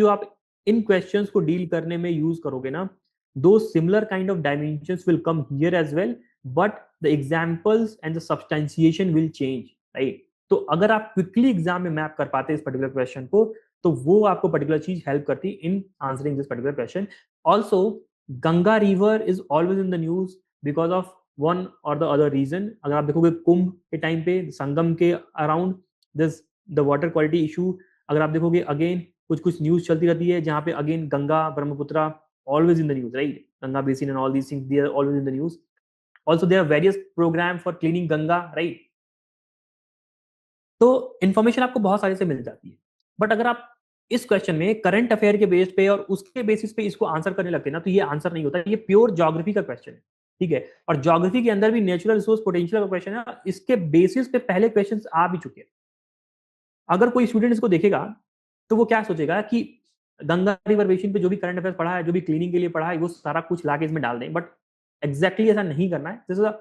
आप इन questions को deal करने में use करोगे ना, those similar kind of dimensions will come here as well, but the examples and the substantiation will change, right? तो अगर आप क्विकली एग्जाम में मैप कर पाते इस पर्टिकुलर क्वेश्चन को, तो वो आपको पर्टिकुलर चीज हेल्प करती इन answering this particular question. Also Ganga river is always in the news because of one और द अदर रीजन. अगर आप देखोगे कुंभ के टाइम पे, संगम के around, this the water quality issue. अगर आप देखोगे अगेन कुछ कुछ न्यूज चलती रहती है जहाँ पे again Ganga Brahmaputra always in the news, right? Ganga basin and all these things, they are always in the news. Also, there are various programs for cleaning Ganga, right? तो इन्फॉर्मेशन आपको बहुत सारे से मिल जाती है. बट अगर आप इस क्वेश्चन में करंट अफेयर के बेस पे और उसके बेसिस पे इसको आंसर करने लगते हैं ना, तो ये आंसर नहीं होता. ये प्योर ज्योग्राफी का क्वेश्चन है, ठीक है. और ज्योग्राफी के अंदर भी नेचुरल रिसोर्स पोटेंशियल का क्वेश्चन है. इसके बेसिस पे पहले क्वेश्चन आ भी चुके हैं. अगर कोई स्टूडेंट इसको देखेगा तो वो क्या सोचेगा कि गंगा रिवर बेसिन पे जो भी करंट अफेयर्स पढ़ा है, जो भी क्लीनिंग के लिए पढ़ा है, वो सारा कुछ लाके इसमें डाल दें. बट एग्जैक्टली ऐसा नहीं करना है. दिस इज अ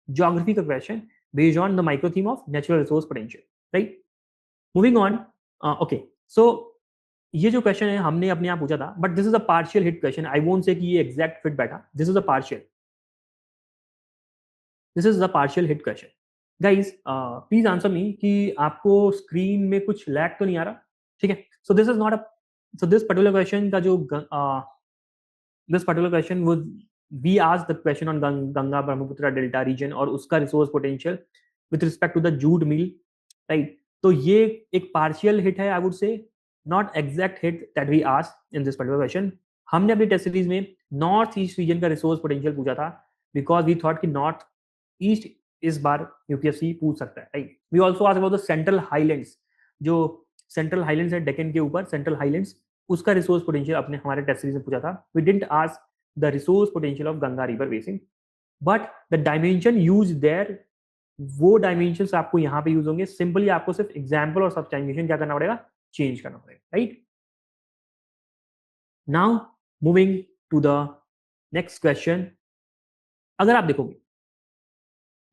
ज्योग्राफी का question based on the micro theme of natural resource potential, right. Moving on. Okay, so ये जो क्वेश्चन है हमने अपने आप पूछा था, but this is a partial hit question. I won't say कि ये एग्जैक्ट फिट बैठा. This is a partial. This is the partial hit question. Guys please answer me कि आपको स्क्रीन में कुछ लैग तो नहीं आ रहा, ठीक है. सो this is not a, so this particular question का जो this particular question was we asked the question on Ganga Brahmaputra Delta region और उसका resource potential with respect to the jute mill, right? तो ये एक partial hit है, I would say, not exact hit that we asked in this particular question. हमने अपनी test series में north east region का रिसोर्स पोटेंशियल पूछा था बिकॉज वी थॉट कि नॉर्थ ईस्ट इस बार यूपीएससी पूछ सकता है, right. We also asked about the central highlands. जो सेंट्रल हाईलैंड्स है डेक्कन के ऊपर, सेंट्रल हाईलैंड्स, उसका रिसोर्स पोटेंशियल अपने हमारे टेस्ट सीरीज में पूछा था. We didn't ask the resource potential of Ganga river basin, but the dimension use there, वो डायमेंशंस आपको यहाँ पे यूज होंगे. सिंपली आपको सिर्फ एग्जाम्पल और सब्सटेंशन क्या करना पड़ेगा, चेंज करना पड़ेगा, right. Now moving to the next question. अगर आप देखोगे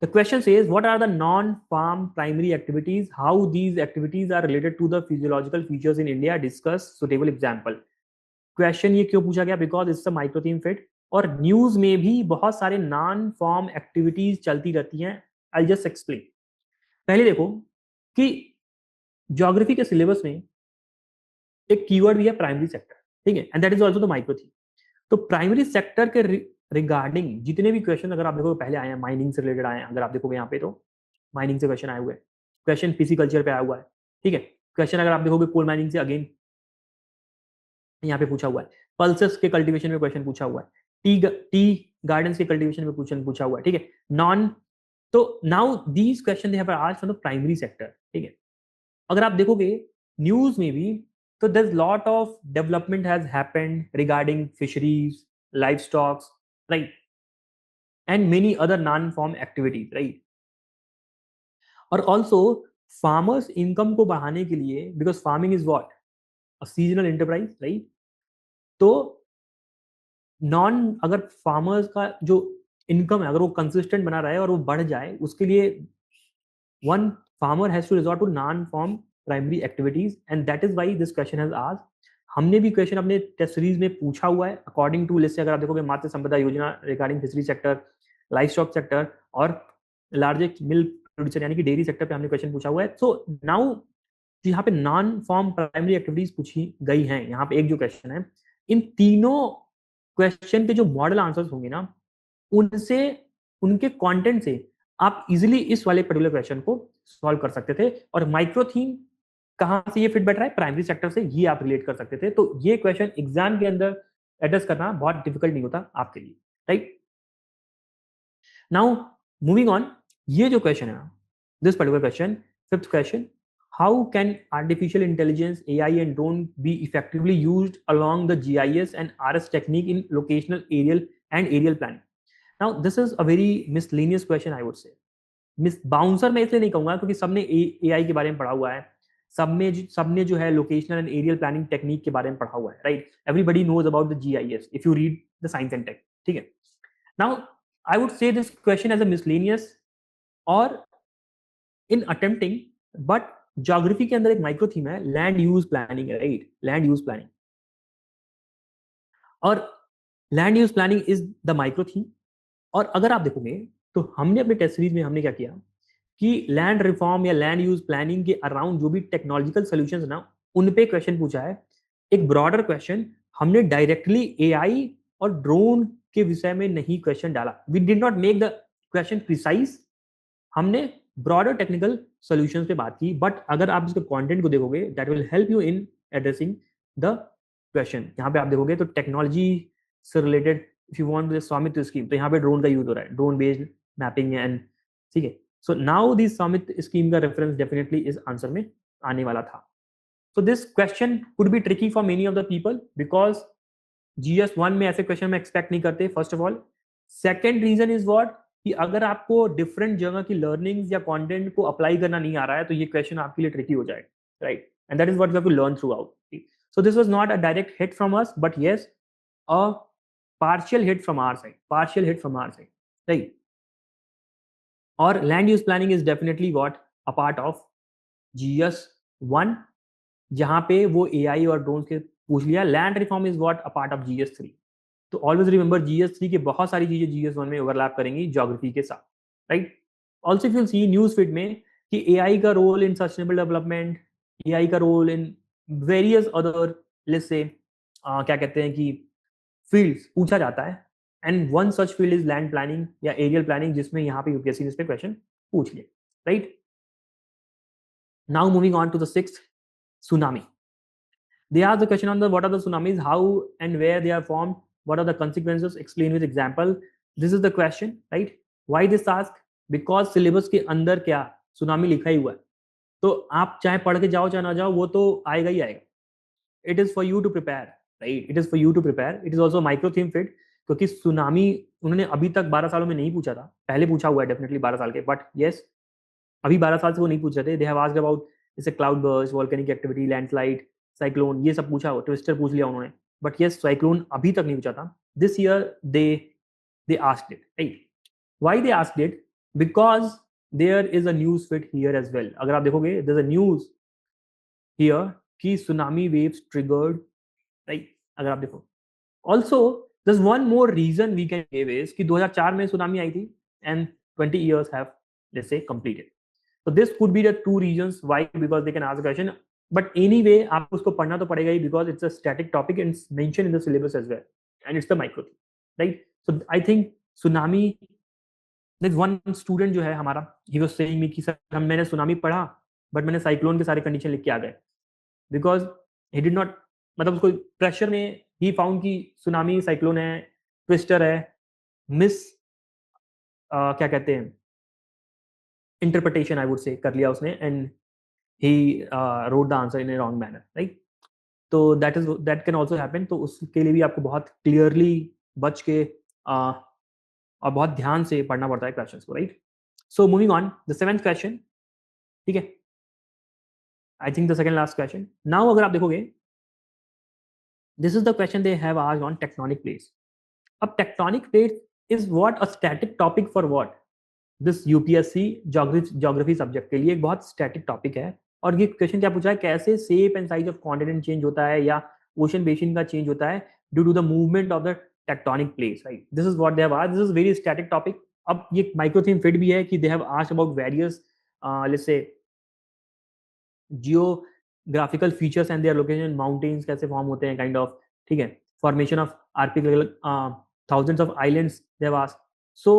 the question says what are the non-farm primary activities, how these activities are related to the physiological features in India, discuss suitable example. Question ये क्यों पूछा गया, because it's a micro theme fit. और news में भी बहुत सारे non farm activities चलती रहती हैं. I just explain. पहले देखो कि ज्योग्राफी के सिलेबस में एक कीवर्ड भी है प्राइमरी सेक्टर, ठीक है, and that is also the micro theme. तो प्राइमरी सेक्टर के रिगार्डिंग जितने भी क्वेश्चन अगर आप देखोगे पहले आए हैं, माइनिंग से रिलेटेड आए हैं. अगर आप देखोगे यहाँ पे तो माइनिंग से क्वेश्चन आए हुए हैं. क्वेश्चन फिजिकल्चर पे आया हुआ है, ठीक है. क्वेश्चन अगर आप देखोगे कोल माइनिंग से अगेन यहाँ पे पूछा हुआ है. पल्सेस के कल्टीवेशन में क्वेश्चन पूछा हुआ है. टी गार्डन्स के कल्टीवेशन में क्वेश्चन पूछा हुआ है, ठीक है. नॉन, तो now these question they have asked from the primary sector, ठीक है. अगर आप देखोगे न्यूज में भी तो there is lot of development has happened regarding fisheries, livestocks, right, and many other non-farm activities, right. और also farmers income को बढ़ाने के लिए, because farming is what, a seasonal enterprise, right. तो अगर farmers का जो income है अगर वो consistent बना रहे और वो बढ़ जाए, उसके लिए one farmer has to resort to non-farm primary activities, and that is why this question has asked. हमने भी क्वेश्चन अपने टेस्ट सीरीज में पूछा हुआ है अकॉर्डिंग टू लिस्ट. अगर आप देखोगे मात्स्य संपदा योजना regarding fishery sector, life stock sector और लार्जेस्ट मिल्क प्रोड्यूसर यानी कि डेयरी सेक्टर पे हमने क्वेश्चन पूछा हुआ है. सो नाउ यहाँ पे नॉन फॉर्म प्राइमरी एक्टिविटीज पूछी गई हैं. यहाँ पे एक जो क्वेश्चन है, इन तीनों क्वेश्चन के जो मॉडल आंसर्स होंगे ना, उनसे, उनके कंटेंट से आप इजिली इस वाले पर्टिकुलर क्वेश्चन को सॉल्व कर सकते थे. और माइक्रो थीम कहां से ये फिट बैठ रहा है, प्राइमरी सेक्टर से, ये आप रिलेट कर सकते थे. तो ये क्वेश्चन एग्जाम के अंदर एड्रेस करना बहुत डिफिकल्ट नहीं होता आपके लिए, राइट. Now moving on. ये जो क्वेश्चन है, this particular question, fifth question, how can artificial intelligence, AI and drone be effectively used along the GIS and RS technique in locational areal and aerial planning. Now this is a very miscellaneous question, I would say. Miss bouncer मैं इसलिए नहीं कहूंगा क्योंकि सबने AI के बारे में पढ़ा हुआ है, सबने जो है locational and aerial planning technique के बारे में पढ़ा हुआ है, right. Everybody knows about the GIS if you read the science and tech, ठीक है. Now I would say this question as a miscellaneous और इन अटेम्प्टिंग, बट ज्योग्राफी के अंदर एक माइक्रो थीम है land use planning, right. Land use planning और land use planning is the micro theme. और अगर आप देखोगे तो हमने अपने टेस्ट सीरीज में हमने क्या किया कि लैंड रिफॉर्म या लैंड यूज प्लानिंग के अराउंड जो भी टेक्नोलॉजिकल सॉल्यूशंस ना उन पे क्वेश्चन पूछा है। एक ब्रॉडर क्वेश्चन हमने डायरेक्टली एआई और ड्रोन के विषय में नहीं क्वेश्चन डाला। We did not make the question precise, हमने ब्रॉडर टेक्निकल सॉल्यूशंस पे बात की। बट अगर आप इसके कंटेंट को देखोगे that will help you in addressing the question. यहाँ पे आप देखोगे तो टेक्नोलॉजी से रिलेटेड इफ यू वांट स्वामित्व स्कीम, तो यहाँ पे ड्रोन का यूज हो रहा है, ड्रोन बेस्ड मैपिंग एंड ठीक है। So now this Swamitva scheme का रेफरेंस डेफिनेटली इस आंसर में आने वाला था। So this question could be tricky for many of the people because GS1 में ऐसे क्वेश्चन में एक्सपेक्ट नहीं करते, first of all. Second reason is what कि अगर आपको डिफरेंट जगह की लर्निंग्स या कंटेंट को अप्लाई करना नहीं आ रहा है तो ये क्वेश्चन आपके लिए ट्रिकी हो जाएगा, right? And that is what we have to learn throughout. So this was not a direct hit from us but yes a partial hit from our side, right? Or land use planning is definitely what a part of GS1 जहां पे वो AI और drone के पूछ लिया। Land reform is what a part of GS3। तो always remember GS3 के बहुत सारी चीजें GS1 में ओवरलैप करेंगी ज्योग्राफी के साथ, right? Also if you see news feed में कि AI का role in sustainable development, AI का role in various other let's say क्या कहते हैं कि फील्ड्स पूछा जाता है। And one such field is land planning या एरियल प्लानिंग, जिसमें यहाँ पे यूपीएससी ने इस पे क्वेश्चन पूछ लिए, right? Now moving on to the sixth, tsunami. They ask the question on the what are the tsunamis, how and where they are formed, what are the consequences, explain with example. This is the question, right? Why this ask? Because syllabus के अंदर क्या tsunami लिखा ही हुआ है, तो आप चाहे पढ़ के जाओ चाहे ना जाओ वो तो आएगा ही आएगा। It is for you to prepare, right? It is for you to prepare. It is also micro theme fit, क्योंकि सुनामी उन्होंने अभी तक 12 सालों में नहीं पूछा था, पहले पूछा हुआ है डेफिनेटली 12 साल के, बट यस अभी 12 साल से वो नहीं पूछ रहे थे। दे हैव आस्क्ड अबाउट जैसे cloud burst, volcanic activity, landslide, cyclone, ये सब पूछा, ट्विस्टर पूछ लिया उन्होंने, बट यस साइक्लोन अभी तक नहीं पूछा था। This year they asked it, right? Why they asked it? Because there is a news fit here as well. अगर आप देखोगे there is a news here कि सुनामी वेव्स ट्रिगर्ड, राइट? अगर आप देखो also there's one more reason we can give is कि 2004 में tsunami आई थी and 20 years have let's say completed. So this could be the two reasons why, because they can ask a question. But anyway आपको उसको पढ़ना तो पड़ेगा ही because it's a static topic and it's mentioned in the syllabus as well and it's the micro thing, right? So I think tsunami, there's one student जो है हमारा, he was saying me कि sir मैंने tsunami पढ़ा but मैंने cyclone के सारे condition लिख के आ गए because he did not, मतलब उसको प्रेशर में ही फाउंड कि सुनामी साइक्लोन है, ट्विस्टर है, मिस क्या कहते हैं इंटरप्रिटेशन आई वुड से कर लिया उसने and he wrote the answer in A wrong manner, right? तो दैट कैन ऑल्सो हैपन। तो उसके लिए भी आपको बहुत क्लियरली बच के और बहुत ध्यान से पढ़ना पड़ता है क्वेश्चंस को, right? So moving on the seventh question, ठीक है, I think the second last question. Now अगर आप देखोगे this is the question they have asked on tectonic plates. अब tectonic plates is what a static topic for what? This UPSC geography subject के लिए एक बहुत static topic है। और ये क्वेश्चन क्या पूछा है, कैसे shape and size of continent change होता है या ocean basin का change होता है due to the movement of the tectonic plates, right? This is what they have asked. This is very static topic. अब ये micro theme fit भी है कि they have asked about various let's say geographical features and their location, mountains कैसे form होते हैं kind of, ठीक है, formation of archipelago, thousands of islands they have asked. So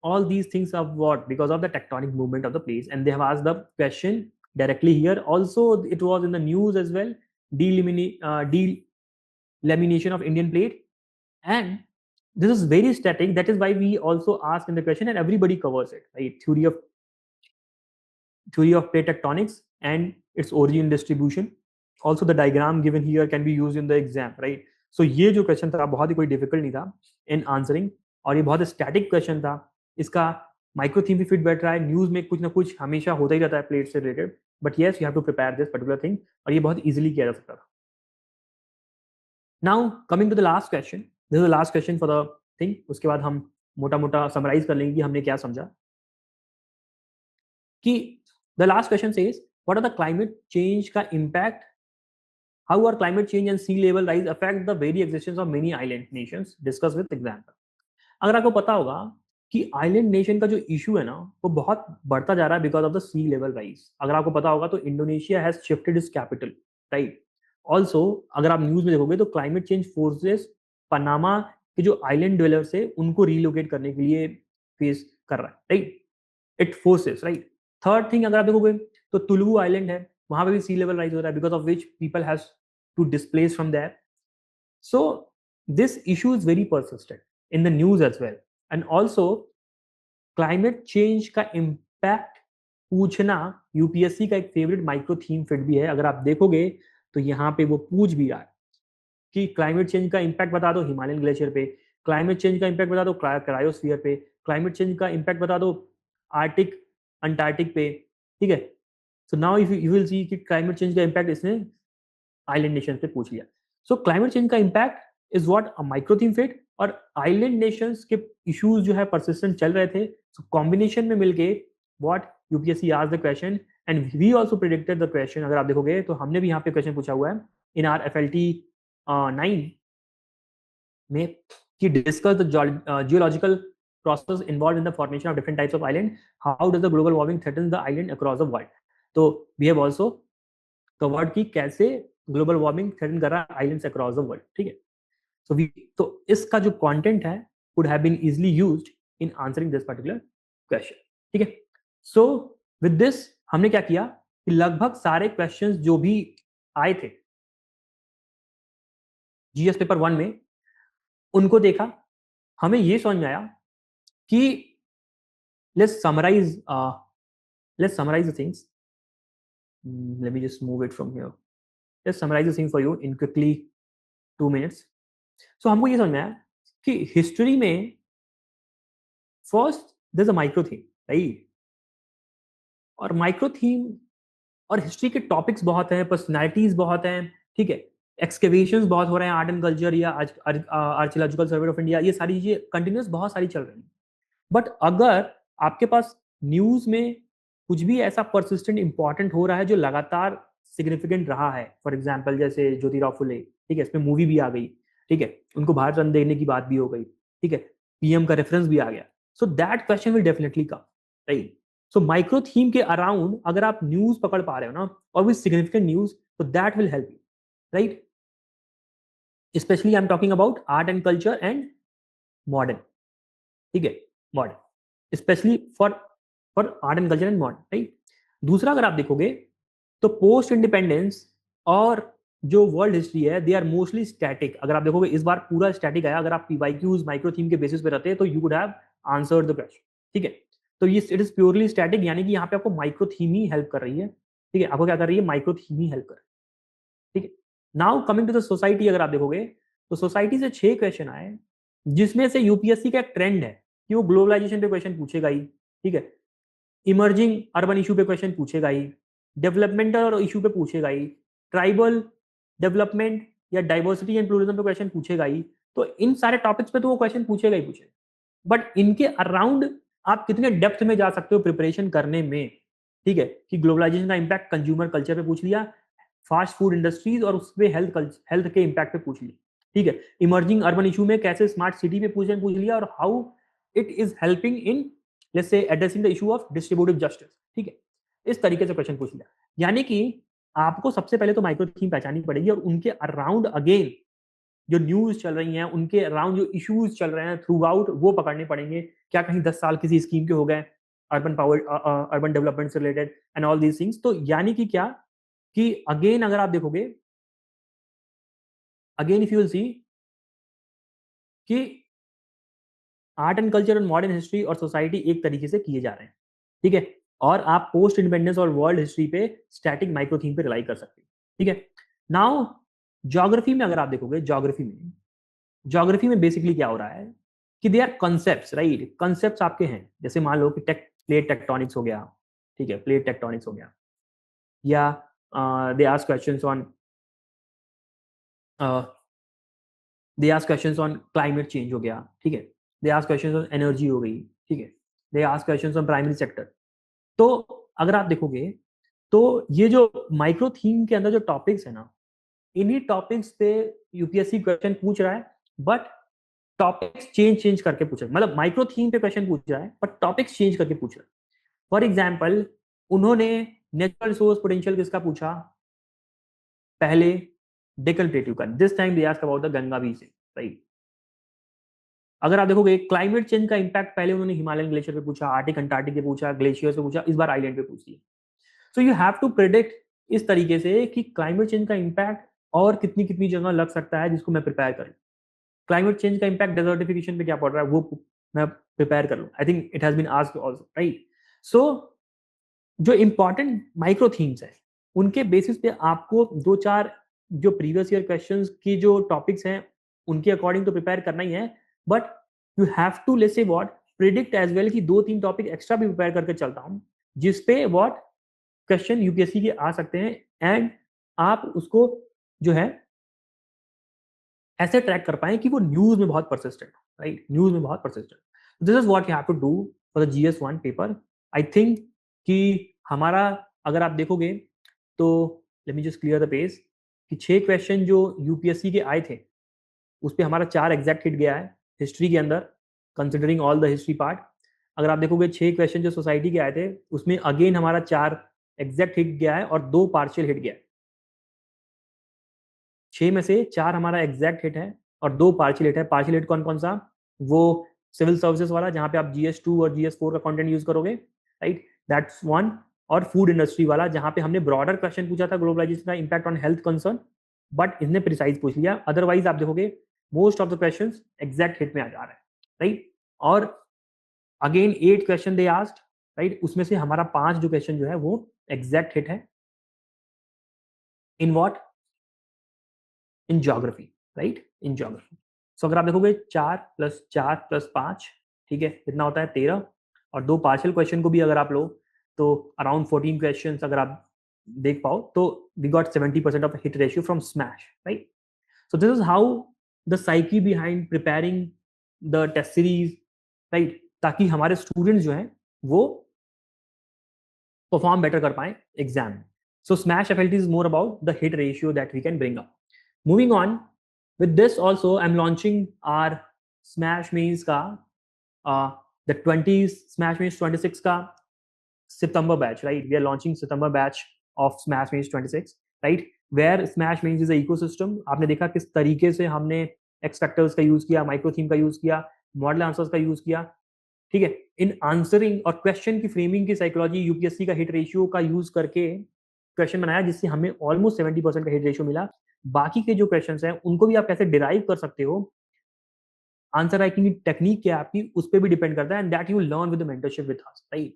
all these things are what, because of the tectonic movement of the place, and they have asked the question directly here. Also it was in the news as well, delamination of Indian plate, and this is very static. That is why we also ask in the question and everybody covers it, right? Theory of plate tectonics and its origin distribution. Also the diagram given here can be used in the exam, right? So ये जो question था बहुत ही कोई difficult नहीं था इन answering, और ये बहुत स्टैटिक क्वेश्चन था। इसका माइक्रो थीम भी फिट बैठ रहा है, न्यूज में कुछ ना कुछ हमेशा होता ही रहता है प्लेट से related, but yes you have to prepare this particular thing, और ये बहुत इजीली किया जा सकता था। Now coming to the last question, this is the last question for the thing. उसके बाद हम मोटा मोटा समराइज कर लेंगे कि हमने क्या समझा। कि the last question says what are the climate change का impact, how are climate change and sea level rise affect the very existence of many island nations, discuss with example. अगर आपको पता होगा कि आइलैंड नेशन का जो issue है ना वो बहुत बढ़ता जा रहा है because of the sea level rise. अगर आपको पता होगा तो Indonesia has shifted its capital, right. Also अगर आप न्यूज में देखोगे तो क्लाइमेट चेंज फोर्सेस पनामा के जो आइलैंड ड्वेलर्स है उनको रिलोकेट करने के लिए फेस कर रहा है, right. It forces, right. Third thing अगर आप देखोगे तो तुलु आइलैंड है, वहां पे भी सी लेवल राइज हो रहा है because of which people has to displace from that. So this issue is very persistent in the news as well. And also climate change का impact पूछना यूपीएससी का एक फेवरेट माइक्रो थीम फिट भी है। अगर आप देखोगे तो यहाँ पे वो पूछ भी रहा है कि क्लाइमेट चेंज का इम्पैक्ट बता दो हिमालयन ग्लेशियर पे, क्लाइमेट चेंज का इम्पैक्ट बता दो क्रायोस्फीयर पे, क्लाइमेट चेंज का इम्पैक्ट बता दो आर्टिक अंटार्कटिक पे, ठीक है। So now if you will see कि क्लाइमेट चेंज का इम्पैक्ट इसने आइलैंड नेशन पे पूछ लिया। सो क्लाइमेट चेंज का impact is what a micro theme fit, और आइलैंड नेशंस के इश्यूज जो है परसिस्टेंट चल रहे थे। सो कॉम्बिनेशन में मिलके what UPSC asked the question and we also predicted the question. अगर आप देखोगे तो हमने भी यहाँ पे क्वेश्चन पूछा हुआ है इन आर एफएलटी 9 में कि discuss the geological process involved in the formation of different types of island. How does the global warming threaten the island across the world? तो we have also covered कि कैसे global warming threaten कर रहा है islands across the world, ठीक है। So we तो इसका जो कंटेंट है would have been easily used in answering this particular question, ठीक है। सो विद दिस हमने क्या किया कि लगभग सारे क्वेश्चंस जो भी आए थे जीएस पेपर 1 में उनको देखा, हमें ये समझ में आया कि let's summarize the things. Let me just move it from here. Let's summarize the thing for you in quickly 2 minutes. So हमको ये समझ में आया कि हिस्ट्री में first there is a micro theme, right. और माइक्रो थीम और history के टॉपिक्स बहुत हैं, पर्सनैलिटीज बहुत हैं, ठीक है। एक्सकेवेशंस बहुत हो रहे हैं, आर्ट एंड कल्चर या आर्कियोलॉजिकल सर्वे ऑफ इंडिया, ये सारी चीजें कंटिन्यूस बहुत सारी चल रही हैं। बट अगर आपके पास न्यूज में कुछ भी ऐसा परसिस्टेंट इंपॉर्टेंट हो रहा है जो लगातार सिग्निफिकेंट रहा है, फॉर एग्जांपल जैसे ज्योतिराव फुले, ठीक है, इसमें मूवी भी आ गई, ठीक है, उनको भारत रत्न देने की बात भी हो गई, ठीक है, पीएम का रेफरेंस भी आ गया, so that question will definitely come, right. So micro theme के अराउंड अगर आप न्यूज पकड़ पा रहे हो ना और विद सिग्निफिकेंट न्यूज, तो that will help you, right. Specially I am talking about art and culture and modern, ठीक है, modern specially for art and culture and modern, right. दूसरा अगर आप देखोगे तो पोस्ट इंडिपेंडेंस और जो वर्ल्ड हिस्ट्री है दे आर मोस्टली स्टैटिक। अगर आप देखोगे इस बार पूरा स्टैटिक आया। अगर आप पीवाईक्यूज माइक्रो थीम के बेसिस पे रहते हैं तो you would have answered the question, ठीक है। तो ये इट इज प्योरली स्टैटिक, यानी कि यहाँ पे आपको माइक्रो थीम ही हेल्प कर रही है, ठीक है। आपको क्या कर रही है, माइक्रो थीम ही हेल्प कर रही है, ठीक है। Now coming to the society, अगर आप देखोगे तो सोसाइटी से 6 क्वेश्चन आए जिसमें से यूपीएससी का एक ट्रेंड है कि वो ग्लोबलाइजेशन पे क्वेश्चन पूछेगा ही, ठीक है, इमर्जिंग अर्बन इशू पे क्वेश्चन पूछेगा ही, डेवलपमेंटल इशू पे पूछेगा ही, ट्राइबल डेवलपमेंट या डाइवर्सिटी एंड प्लूरलिज्म पे क्वेश्चन पूछेगा ही। तो इन सारे टॉपिक्स पे तो वो क्वेश्चन पूछेगा ही पूछेगा। बट इनके अराउंड आप कितने डेप्थ में जा सकते हो प्रिपरेशन करने में, ठीक है, कि ग्लोबलाइजेशन का इम्पैक्ट कंज्यूमर कल्चर पे पूछ लिया, फास्ट फूड इंडस्ट्रीज और उस पर हेल्थ के इम्पैक्ट पे पूछ लिया, ठीक है, इमर्जिंग अर्बन इशू में कैसे स्मार्ट सिटी पे पूछ लिया, और how it is helping in let's say addressing the issue of distributive justice, ठीक है। इस तरीके से क्वेश्चन पूछ लिया। यानी कि आपको सबसे पहले तो माइक्रो थीम पहचाननी पड़ेगी और उनके अराउंड अगेन जो न्यूज चल रही हैं, उनके अराउंड जो इश्यूज चल रहे हैं थ्रू आउट, वो पकड़ने पड़ेंगे। क्या कहीं 10 साल किसी स्कीम के हो गए अर्बन पावर अर्बन डेवलपमेंट से related and all these things. तो यानी कि क्या कि अगेन अगर आप देखोगे, again if you will see कि art and culture and modern history और सोसाइटी एक तरीके से किए जा रहे हैं, ठीक है। और आप पोस्ट इंडिपेंडेंस और वर्ल्ड हिस्ट्री पे स्टैटिक माइक्रो थीम पे रिलाई कर सकते हैं, ठीक है। नाउ ज्योग्राफी में अगर आप देखोगे, ज्योग्राफी में बेसिकली क्या हो रहा है कि they are concepts, right. Concepts आपके हैं, जैसे मान लो कि प्लेट टेक्टोनिक्स हो गया, ठीक है, प्लेट टेक्टोनिक्स हो गया, या they ask questions on climate change हो गया, ठीक है, they ask questions on energy हो गई, ठीक है, they ask questions on primary sector. तो अगर आप देखोगे तो ये जो माइक्रो थीम के अंदर जो टॉपिक्स है ना, इन्हीं टॉपिक्स पे यूपीएससी क्वेश्चन पूछ रहा है। बट टॉपिक्स चेंज करके पूछ रहा है, मतलब माइक्रो थीम पे क्वेश्चन पूछ रहा है पर टॉपिक्स चेंज करके पूछ रहा है। फॉर एग्जाम्पल उन्होंने नेचुरल रिसोर्स पोटेंशियल किसका पूछा, पहले डेक्कन प्लेट्यू का, this time they asked about the Ganga basin, right. अगर आप देखोगे क्लाइमेट चेंज का इंपैक्ट पहले उन्होंने हिमालयन ग्लेशियर पे पूछा, आर्टिक अंटार्कटिक पे पूछा, ग्लेशियर पे पूछा, इस बार आइलैंड पे पूछ लिया। So you have to predict इस तरीके से कि क्लाइमेट चेंज का इंपैक्ट और कितनी कितनी जगह लग सकता है जिसको मैं प्रिपेयर करूं। क्लाइमेट चेंज का इंपैक्ट डेजर्टिफिकेशन पे क्या पड़ रहा है वो मैं प्रिपेयर कर लूं। I think it has been asked also, right. So जो इंपॉर्टेंट माइक्रो थीम्स है उनके बेसिस पे आपको 2-4 जो प्रीवियस ईयर क्वेश्चंस की जो टॉपिक्स हैं उनके अकॉर्डिंग तो प्रिपेयर करना ही है, but you have to let's say what predict as well कि 2-3 टॉपिक एक्स्ट्रा भी प्रिपेयर करके चलता हूं जिसपे व्हाट क्वेश्चन यूपीएससी के आ सकते हैं एंड आप उसको जो है ऐसे ट्रैक कर पाए कि वो न्यूज में बहुत परसिस्टेंट, राइट, न्यूज में बहुत persistent. This is what you have to do for the GS1 paper. I think कि हमारा अगर आप देखोगे तो let me just clear the page कि 6 क्वेश्चन जो यूपीएससी के आए थे उस पर हमारा 4 एग्जैक्ट हिट गया है हिस्ट्री के अंदर, considering all the history part. अगर आप देखोगे 6 क्वेश्चन जो सोसाइटी के आए थे उसमें अगेन हमारा 4 एग्जैक्ट हिट गया है और 2 पार्शियल हिट गया है। 6 में से 4 हमारा एग्जैक्ट हिट है और 2 पार्शियल हिट है। पार्शियल हिट कौन कौन सा, वो सिविल सर्विसेज वाला जहां पे आप GS2 और GS4 का कंटेंट यूज करोगे, राइट, दैट्स वन। और फूड इंडस्ट्री वाला जहां पे हमने ब्रॉडर क्वेश्चन पूछा था ग्लोबलाइजेशन का impact on health concern, but इसने प्रिसाइज पूछ लिया। अदरवाइज आप देखोगे most of the questions exact hit में आ जा रहा है, राइट। और again 8 question they asked, right, उसमें से हमारा 5 जो क्वेश्चन जो है वो एग्जैक्ट हिट है in what, in geography, right, in geography. So अगर आप देखोगे 4 + 4 + 5, ठीक है, कितना होता है 13, और 2 पार्शियल क्वेश्चन को भी अगर आप लो तो अराउंड 14 क्वेश्चंस अगर आप देख पाओ तो we got 70% of hit ratio from smash, right. So this is how the psyche behind preparing the test series, right, ताकि हमारे स्टूडेंट्स जो हैं वो परफॉर्म बेटर कर पाए एग्जाम में। So smash FLT is more about the hit ratio that we can bring up. Moving on, with this also, I'm launching our Smash Means का the 20s Smash Means 26 का September batch, right? We are launching September batch of Smash Means 26, right? Where Smash Means is a ecosystem. आपने देखा किस तरीके से हमने X factors का use किया, माइक्रो थीम का यूज किया, मॉडल आंसर्स का यूज किया, ठीक है। इन आंसरिंग और क्वेश्चन की फ्रेमिंग की साइकोलॉजी यूपीएससी का हिट रेशियो का यूज करके क्वेश्चन बनाया जिससे हमें ऑलमोस्ट 70% का हिट रेशियो मिला। बाकी के जो क्वेश्चंस हैं उनको भी आप कैसे डिराइव कर सकते हो, आंसर राइटिंग की टेक्निक क्या है आपकी, उस पर भी डिपेंड करता है, and that you learn with the mentorship with us, right.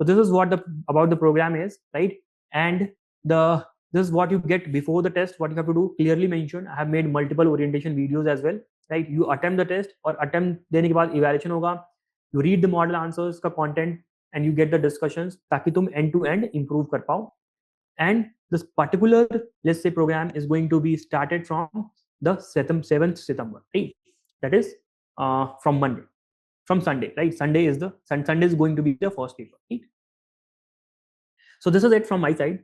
So this is what the about the program is, right? And this is what you get before the test. What you have to do, clearly mentioned. I have made multiple orientation videos as well, right? You attempt the test और attempt देने के बाद evaluation होगा. You read the model answers का content and you get the discussions ताकि तुम end to end improve कर पाओ. And this particular, let's say, program is going to be started from the 7th September, right? That is from Monday, from Sunday, right? Sunday is going to be the first paper, right? So this is it from my side.